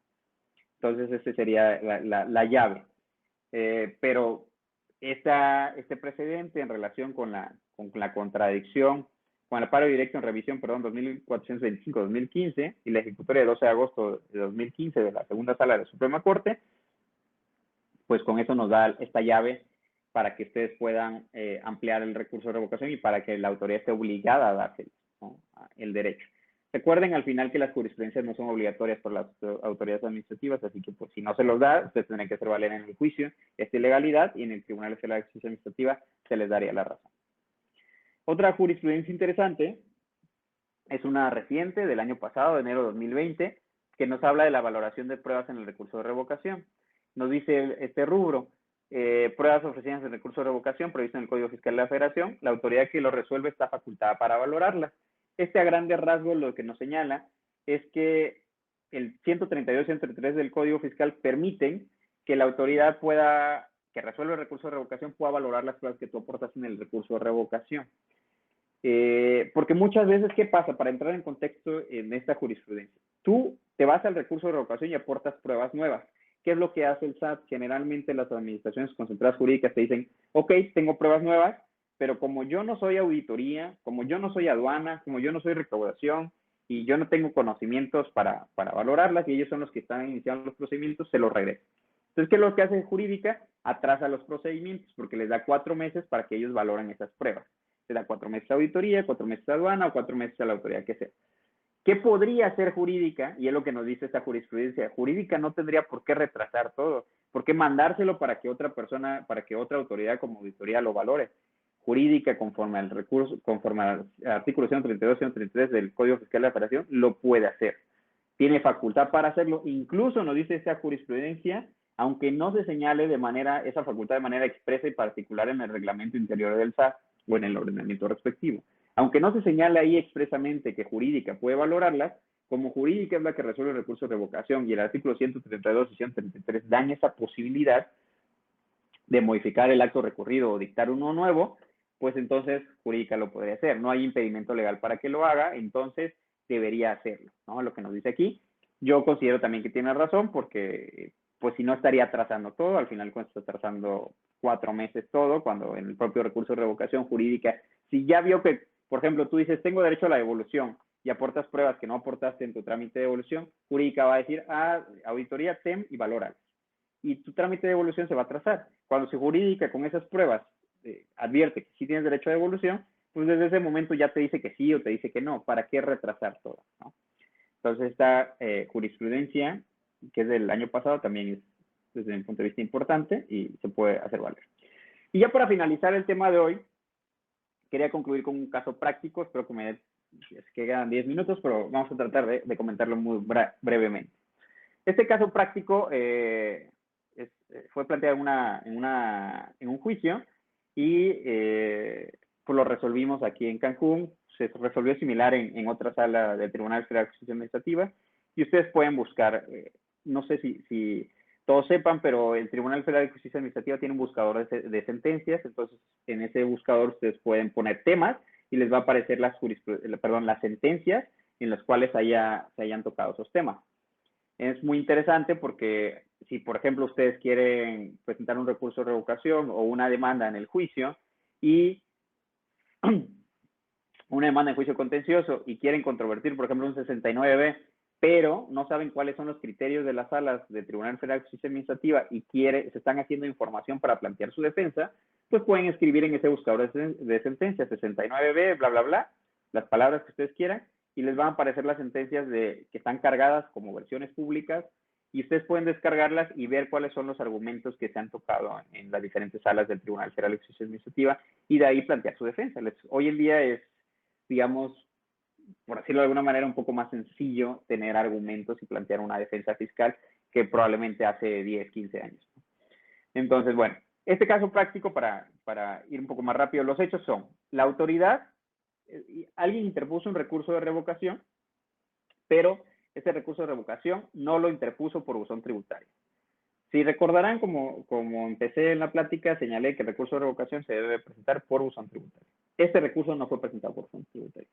Entonces, ese sería la llave. Pero este precedente en relación con la contradicción, con el paro directo en revisión, 2425-2015 y la ejecutoria de 12 de agosto de 2015 de la segunda sala de la Suprema Corte, pues con eso nos da esta llave para que ustedes puedan ampliar el recurso de revocación y para que la autoridad esté obligada a darse, ¿no?, el derecho. Recuerden al final que las jurisprudencias no son obligatorias por las autoridades administrativas, así que pues si no se los da, ustedes tendrán que hacer valer en el juicio esta ilegalidad y en el Tribunal Federal de Justicia Administrativa se les daría la razón. Otra jurisprudencia interesante es una reciente del año pasado, de enero de 2020, que nos habla de la valoración de pruebas en el recurso de revocación. Nos dice este rubro, pruebas ofrecidas en el recurso de revocación previsto en el Código Fiscal de la Federación, la autoridad que lo resuelve está facultada para valorarlas. A grandes rasgos lo que nos señala es que el 132 y 133 del Código Fiscal permiten que la autoridad que resuelve el recurso de revocación pueda valorar las pruebas que tú aportas en el recurso de revocación. Porque muchas veces, ¿qué pasa? Para entrar en contexto en esta jurisprudencia, tú te vas al recurso de revocación y aportas pruebas nuevas. ¿Qué es lo que hace el SAT? Generalmente las administraciones concentradas jurídicas te dicen, ok, tengo pruebas nuevas, pero como yo no soy auditoría, como yo no soy aduana, como yo no soy recaudación y yo no tengo conocimientos para valorarlas y ellos son los que están iniciando los procedimientos, se los regreso. Entonces, ¿qué es lo que hace jurídica? Atrasa los procedimientos porque les da 4 meses para que ellos valoren esas pruebas. Se da 4 meses a auditoría, 4 meses a aduana o 4 meses a la autoridad que sea. ¿Qué podría hacer jurídica? Y es lo que nos dice esta jurisprudencia. Jurídica no tendría por qué retrasar todo, por qué mandárselo para que otra persona, para que otra autoridad como auditoría lo valore. Jurídica, conforme al recurso, conforme al artículo 132, 133 del Código Fiscal de la Federación, lo puede hacer. Tiene facultad para hacerlo. Incluso nos dice esta jurisprudencia, aunque no se señale de manera, esa facultad de manera expresa y particular en el reglamento interior del SAT o en el ordenamiento respectivo. Aunque no se señale ahí expresamente que jurídica puede valorarlas, como jurídica es la que resuelve el recurso de revocación y el artículo 132 y 133 dan esa posibilidad de modificar el acto recurrido o dictar uno nuevo, pues entonces jurídica lo podría hacer. No hay impedimento legal para que lo haga, entonces debería hacerlo, ¿no? Lo que nos dice aquí. Yo considero también que tiene razón porque, pues si no estaría atrasando todo, al final está atrasando 4 meses todo, cuando en el propio recurso de revocación jurídica, si ya vio que, por ejemplo, tú dices, tengo derecho a la devolución y aportas pruebas que no aportaste en tu trámite de devolución, jurídica va a decir, auditoría, TEM y valora. Y tu trámite de devolución se va a atrasar. Cuando se jurídica con esas pruebas advierte que sí tienes derecho a devolución, pues desde ese momento ya te dice que sí o te dice que no. ¿Para qué retrasar todo? ¿No? Entonces, esta jurisprudencia, que es del año pasado, también es, desde mi punto de vista, importante y se puede hacer valer. Y ya para finalizar el tema de hoy, quería concluir con un caso práctico. Espero que me quedan 10 minutos, pero vamos a tratar de comentarlo muy brevemente. Este caso práctico fue planteado en un juicio y pues lo resolvimos aquí en Cancún. Se resolvió similar en otra sala del Tribunal Federal de Justicia Administrativa y ustedes pueden buscar, no sé si todos sepan, pero el Tribunal Federal de Justicia Administrativa tiene un buscador de sentencias, entonces en ese buscador ustedes pueden poner temas y les va a aparecer las sentencias en las cuales se hayan tocado esos temas. Es muy interesante porque si, por ejemplo, ustedes quieren presentar un recurso de revocación o una demanda en el juicio y una demanda en juicio contencioso y quieren controvertir, por ejemplo, un 69B, pero no saben cuáles son los criterios de las salas del Tribunal Federal de Justicia Administrativa y se están haciendo información para plantear su defensa, pues pueden escribir en ese buscador de sentencias 69B, bla, bla, bla, las palabras que ustedes quieran, y les van a aparecer las sentencias que están cargadas como versiones públicas y ustedes pueden descargarlas y ver cuáles son los argumentos que se han tocado en las diferentes salas del Tribunal Federal de Justicia Administrativa y de ahí plantear su defensa. Hoy en día es, digamos, por decirlo de alguna manera, un poco más sencillo tener argumentos y plantear una defensa fiscal que probablemente hace 10, 15 años. Entonces, bueno, este caso práctico, para ir un poco más rápido, los hechos son, la autoridad, alguien interpuso un recurso de revocación, pero ese recurso de revocación no lo interpuso por buzón tributario. Si recordarán, como empecé en la plática, señalé que el recurso de revocación se debe presentar por buzón tributario. Este recurso no fue presentado por buzón tributario.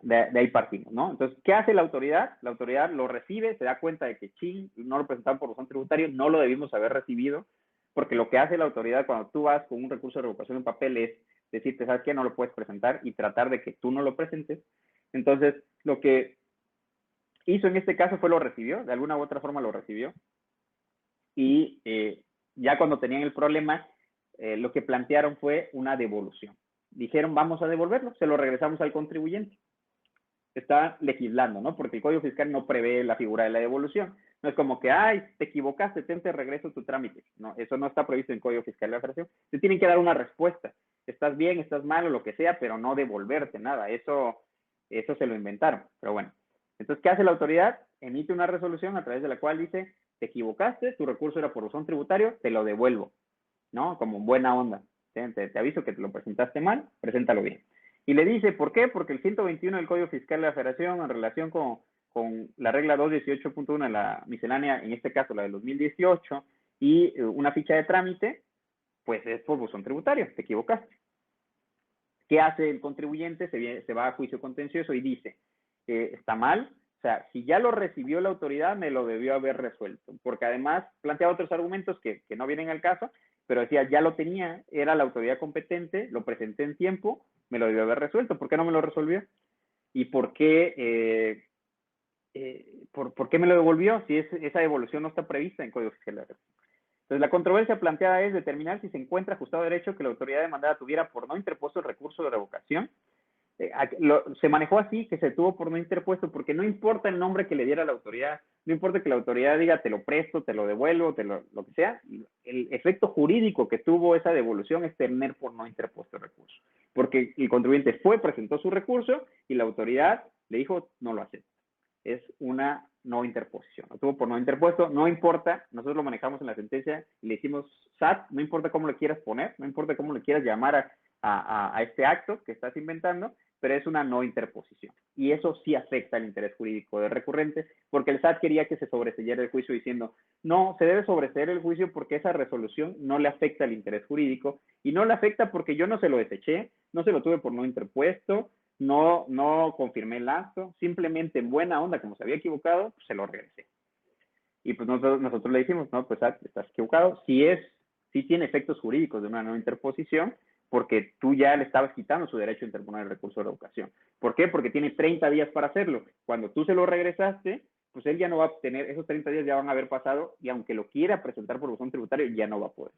De ahí partimos, ¿no? Entonces, ¿qué hace la autoridad? La autoridad lo recibe, se da cuenta de que no lo presentaron por buzón tributario, no lo debimos haber recibido, porque lo que hace la autoridad cuando tú vas con un recurso de revocación en papel es decirte, ¿sabes qué? No lo puedes presentar y tratar de que tú no lo presentes. Entonces, lo que hizo en este caso fue lo recibió, de alguna u otra forma lo recibió, y ya cuando tenían el problema, lo que plantearon fue una devolución. Dijeron, vamos a devolverlo, se lo regresamos al contribuyente. Está legislando, ¿no? Porque el Código Fiscal no prevé la figura de la devolución. No es como que, ay, te equivocaste, te regreso tu trámite. No, eso no está previsto en el Código Fiscal de la Federación. Te tienen que dar una respuesta. Estás bien, estás mal o lo que sea, pero no devolverte nada. Eso se lo inventaron. Pero bueno. Entonces, ¿qué hace la autoridad? Emite una resolución a través de la cual dice, te equivocaste, tu recurso era por buzón tributario, te lo devuelvo, ¿no? Como buena onda. Te aviso que te lo presentaste mal, preséntalo bien. Y le dice, ¿por qué? Porque el 121 del Código Fiscal de la Federación, en relación con la regla 218.1 de la miscelánea, en este caso la del 2018, y una ficha de trámite, pues es por buzón tributario, te equivocaste. ¿Qué hace el contribuyente? Se va a juicio contencioso y dice, está mal, o sea, si ya lo recibió la autoridad, me lo debió haber resuelto, porque además plantea otros argumentos que no vienen al caso, pero decía, ya lo tenía, era la autoridad competente, lo presenté en tiempo, me lo debió haber resuelto. ¿Por qué no me lo resolvió? ¿Y por qué ¿por qué me lo devolvió si esa devolución no está prevista en Código Fiscal de la República? Entonces, la controversia planteada es determinar si se encuentra ajustado a derecho que la autoridad demandada tuviera por no interpuesto el recurso de revocación. Se manejó así, que se tuvo por no interpuesto, porque no importa el nombre que le diera la autoridad, no importa que la autoridad diga te lo presto, te lo devuelvo, lo que sea, el efecto jurídico que tuvo esa devolución es tener por no interpuesto el recurso, porque el contribuyente presentó su recurso y la autoridad le dijo no lo acepta. Es una no interposición. Lo tuvo por no interpuesto, no importa, nosotros lo manejamos en la sentencia y le decimos SAT, no importa cómo le quieras poner, no importa cómo le quieras llamar a este acto que estás inventando, pero es una no interposición. Y eso sí afecta al interés jurídico del recurrente, porque el SAT quería que se sobreseñara el juicio diciendo, no, se debe sobreseer el juicio porque esa resolución no le afecta al interés jurídico, y no le afecta porque yo no se lo deseché, no se lo tuve por no interpuesto, no confirmé el acto, simplemente en buena onda, como se había equivocado, pues se lo regresé. Y pues nosotros le dijimos, no, pues estás equivocado, sí tiene efectos jurídicos de una no interposición, porque tú ya le estabas quitando su derecho a interponer el recurso de revocación. ¿Por qué? Porque tiene 30 días para hacerlo. Cuando tú se lo regresaste, pues él ya no va a tener, esos 30 días ya van a haber pasado, y aunque lo quiera presentar por buzón tributario, ya no va a poder,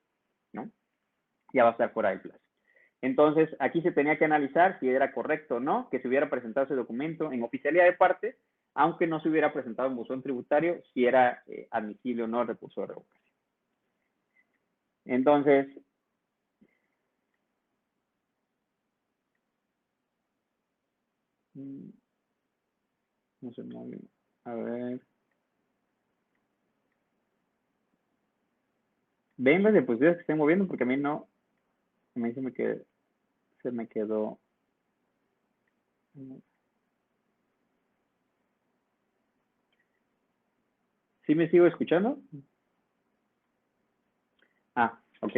¿no? Ya va a estar fuera del plazo. Entonces, aquí se tenía que analizar si era correcto o no que se hubiera presentado ese documento en oficialidad de partes, aunque no se hubiera presentado en buzón tributario, si era admisible o no el recurso de revocación. Entonces, no se mueve. A ver. Ven las diapositivas que estén moviendo porque a mí no, a mí se me quedó. ¿Sí me sigo escuchando? Ah, ok.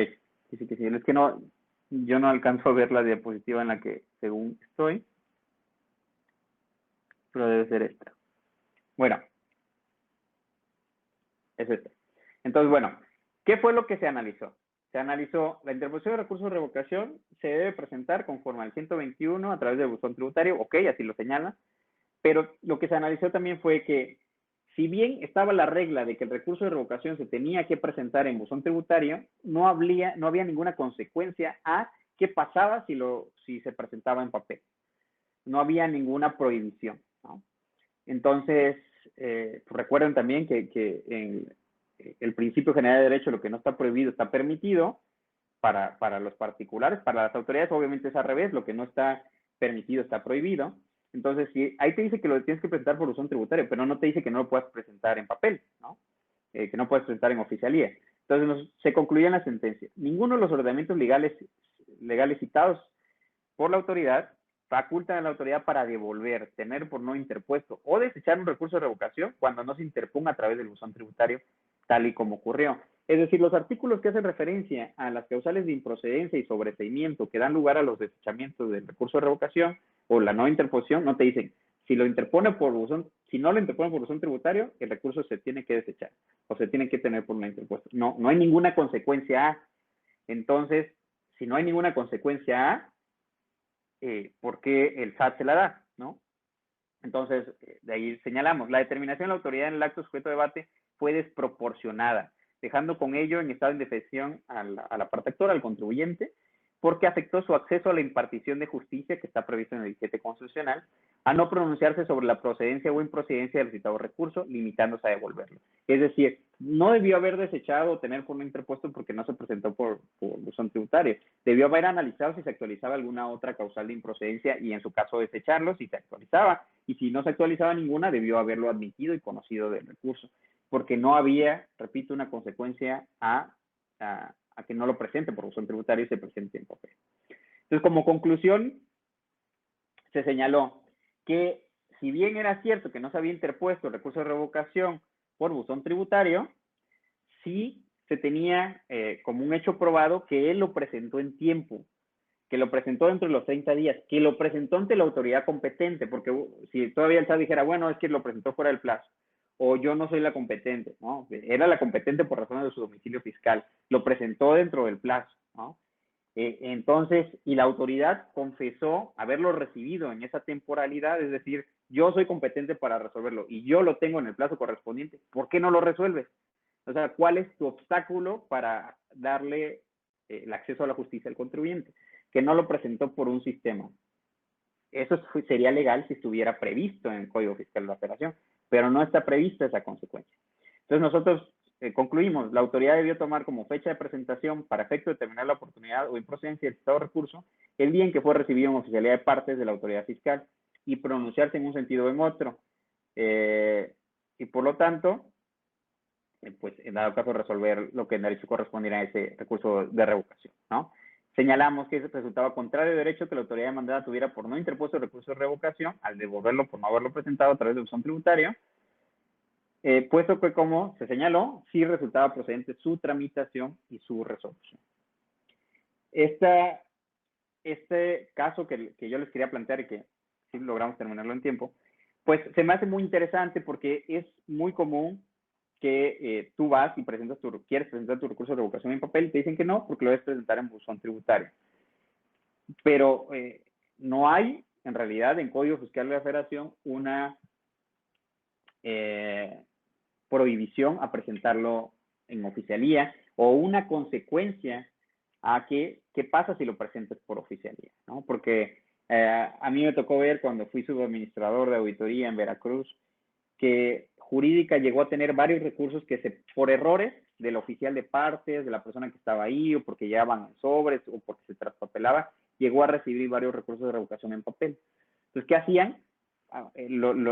Sí, que sí. Es que no, yo no alcanzo a ver la diapositiva en la que según estoy, pero debe ser esta. Bueno, es esta. Entonces, bueno, ¿qué fue lo que se analizó? Se analizó la interposición de recurso de revocación se debe presentar conforme al 121 a través del buzón tributario, ok, así lo señala, pero lo que se analizó también fue que si bien estaba la regla de que el recurso de revocación se tenía que presentar en buzón tributario, no había ninguna consecuencia a qué pasaba si se presentaba en papel. No había ninguna prohibición, ¿no? Entonces, recuerden también que en el principio general de derecho, lo que no está prohibido está permitido para los particulares. Para las autoridades, obviamente es al revés, lo que no está permitido está prohibido. Entonces, ahí te dice que lo tienes que presentar por buzón tributario, pero no te dice que no lo puedas presentar en papel, ¿no? Que no puedes presentar en oficialía. Entonces, se concluye en la sentencia. Ninguno de los ordenamientos legales citados por la autoridad facultan a la autoridad para devolver, tener por no interpuesto o desechar un recurso de revocación cuando no se interponga a través del buzón tributario, tal y como ocurrió. Es decir, los artículos que hacen referencia a las causales de improcedencia y sobreseimiento que dan lugar a los desechamientos del recurso de revocación o la no interposición, no te dicen, si lo interpone por buzón, si no lo interpone por buzón tributario, el recurso se tiene que desechar o se tiene que tener por no interpuesto. No hay ninguna consecuencia A. Entonces, si no hay ninguna consecuencia A, ¿por qué el SAT se la da? ¿No? Entonces, de ahí señalamos, la determinación de la autoridad en el acto sujeto de debate fue desproporcionada, dejando con ello en estado de indefensión a la parte actora, al contribuyente, porque afectó su acceso a la impartición de justicia que está previsto en el 17 constitucional, a no pronunciarse sobre la procedencia o improcedencia del citado recurso, limitándose a devolverlo. Es decir, no debió haber desechado o tener por no interpuesto porque no se presentó por buzón tributario. Debió haber analizado si se actualizaba alguna otra causal de improcedencia y en su caso desecharlo si se actualizaba. Y si no se actualizaba ninguna, debió haberlo admitido y conocido del recurso. Porque no había, repito, una consecuencia a que no lo presente por buzón tributario y se presente en papel. Entonces, como conclusión, se señaló que si bien era cierto que no se había interpuesto el recurso de revocación por buzón tributario, sí se tenía como un hecho probado que él lo presentó en tiempo, que lo presentó dentro de los 30 días, que lo presentó ante la autoridad competente, porque si todavía el SAT dijera, bueno, es que lo presentó fuera del plazo, o yo no soy la competente, ¿no? Era la competente por razones de su domicilio fiscal, lo presentó dentro del plazo, ¿no? Entonces, y la autoridad confesó haberlo recibido en esa temporalidad, es decir, yo soy competente para resolverlo y yo lo tengo en el plazo correspondiente, ¿por qué no lo resuelves? O sea, ¿cuál es tu obstáculo para darle el acceso a la justicia al contribuyente? Que no lo presentó por un sistema. Eso sería legal si estuviera previsto en el Código Fiscal de la Federación, pero no está prevista esa consecuencia. Entonces nosotros concluimos, la autoridad debió tomar como fecha de presentación para efecto de determinar la oportunidad o improcedencia del citado recurso el día en que fue recibido en oficialidad de partes de la autoridad fiscal y pronunciarse en un sentido o en otro. Y por lo tanto, pues en dado caso resolver lo que en derecho correspondiera a ese recurso de revocación, ¿no? Señalamos que resultaba contrario de derecho que la autoridad demandada tuviera por no interpuesto el recurso de revocación al devolverlo por no haberlo presentado a través de buzón tributario, puesto que, como se señaló, sí resultaba procedente su tramitación y su resolución. Este caso que yo les quería plantear y que sí logramos terminarlo en tiempo, pues se me hace muy interesante porque es muy común que tú vas y quieres presentar tu recurso de revocación en papel y te dicen que no porque lo debes presentar en buzón tributario. Pero no hay, en realidad, en Código Fiscal de la Federación una prohibición a presentarlo en oficialía o una consecuencia a qué pasa si lo presentas por oficialía, ¿no? Porque a mí me tocó ver cuando fui subadministrador de auditoría en Veracruz que Jurídica llegó a tener varios recursos que por errores del oficial de partes, de la persona que estaba ahí, o porque llevaban sobres, o porque se traspapelaba, llegó a recibir varios recursos de revocación en papel. Entonces, ¿qué hacían?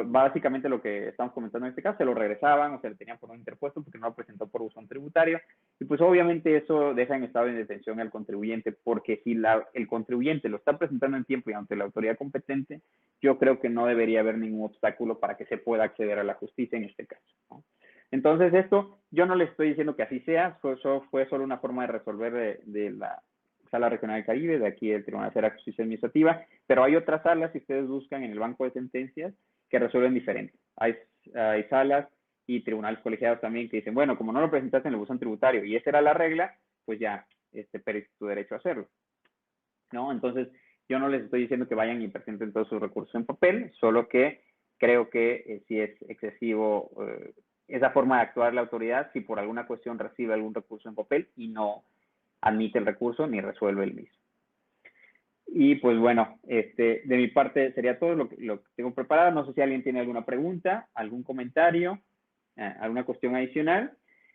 Básicamente lo que estamos comentando en este caso, se lo regresaban o se le tenían por un interpuesto porque no lo presentó por buzón tributario. Y pues obviamente eso deja en estado de indefensión al contribuyente, porque si el contribuyente lo está presentando en tiempo y ante la autoridad competente, yo creo que no debería haber ningún obstáculo para que se pueda acceder a la justicia en este caso, ¿no? Entonces esto, yo no le estoy diciendo que así sea, fue solo una forma de resolver de la Sala Regional del Caribe, de aquí del Tribunal Federal de Justicia Administrativa, pero hay otras salas, si ustedes buscan en el banco de sentencias, que resuelven diferente. Hay salas y tribunales colegiados también que dicen, bueno, como no lo presentaste en el buzón tributario y esa era la regla, pues ya perdiste tu derecho a hacerlo, ¿no? Entonces, yo no les estoy diciendo que vayan y presenten todos sus recursos en papel, solo que creo que sí es excesivo esa forma de actuar la autoridad si por alguna cuestión recibe algún recurso en papel y no admite el recurso ni resuelve el mismo. Y pues bueno, de mi parte sería todo lo que tengo preparado. No sé si alguien tiene alguna pregunta, algún comentario, alguna cuestión adicional.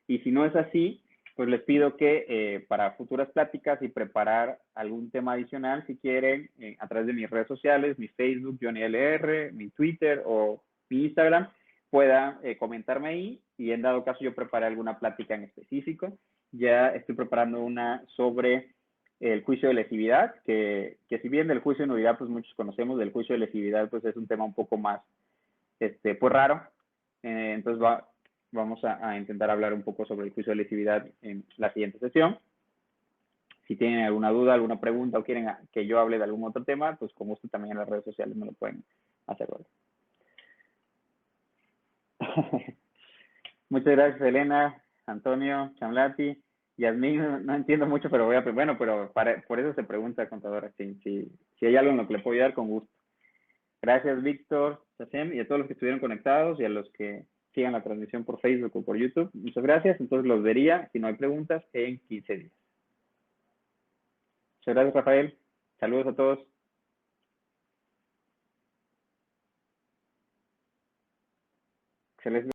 Y si no es así, pues les pido que para futuras pláticas y preparar algún tema adicional, si quieren, a través de mis redes sociales, mi Facebook, Johnny LR, mi Twitter o mi Instagram, pueda comentarme ahí y en dado caso yo preparé alguna plática en específico. Ya estoy preparando una sobre el juicio de lesividad, que si bien del juicio de nulidad pues muchos conocemos, del juicio de lesividad pues es un tema un poco más pues raro. Entonces vamos a intentar hablar un poco sobre el juicio de lesividad en la siguiente sesión. Si tienen alguna duda, alguna pregunta o quieren que yo hable de algún otro tema, pues con gusto también en las redes sociales me lo pueden hacer. Muchas gracias, Elena, Antonio, Chamlati. Yasmín, no entiendo mucho, pero bueno, pero por eso se pregunta, contadora, si hay algo en lo que le puedo ayudar, con gusto. Gracias, Víctor, Sacem, y a todos los que estuvieron conectados y a los que sigan la transmisión por Facebook o por YouTube. Muchas gracias. Entonces los vería, si no hay preguntas, en 15 días. Muchas gracias, Rafael. Saludos a todos. Excelente.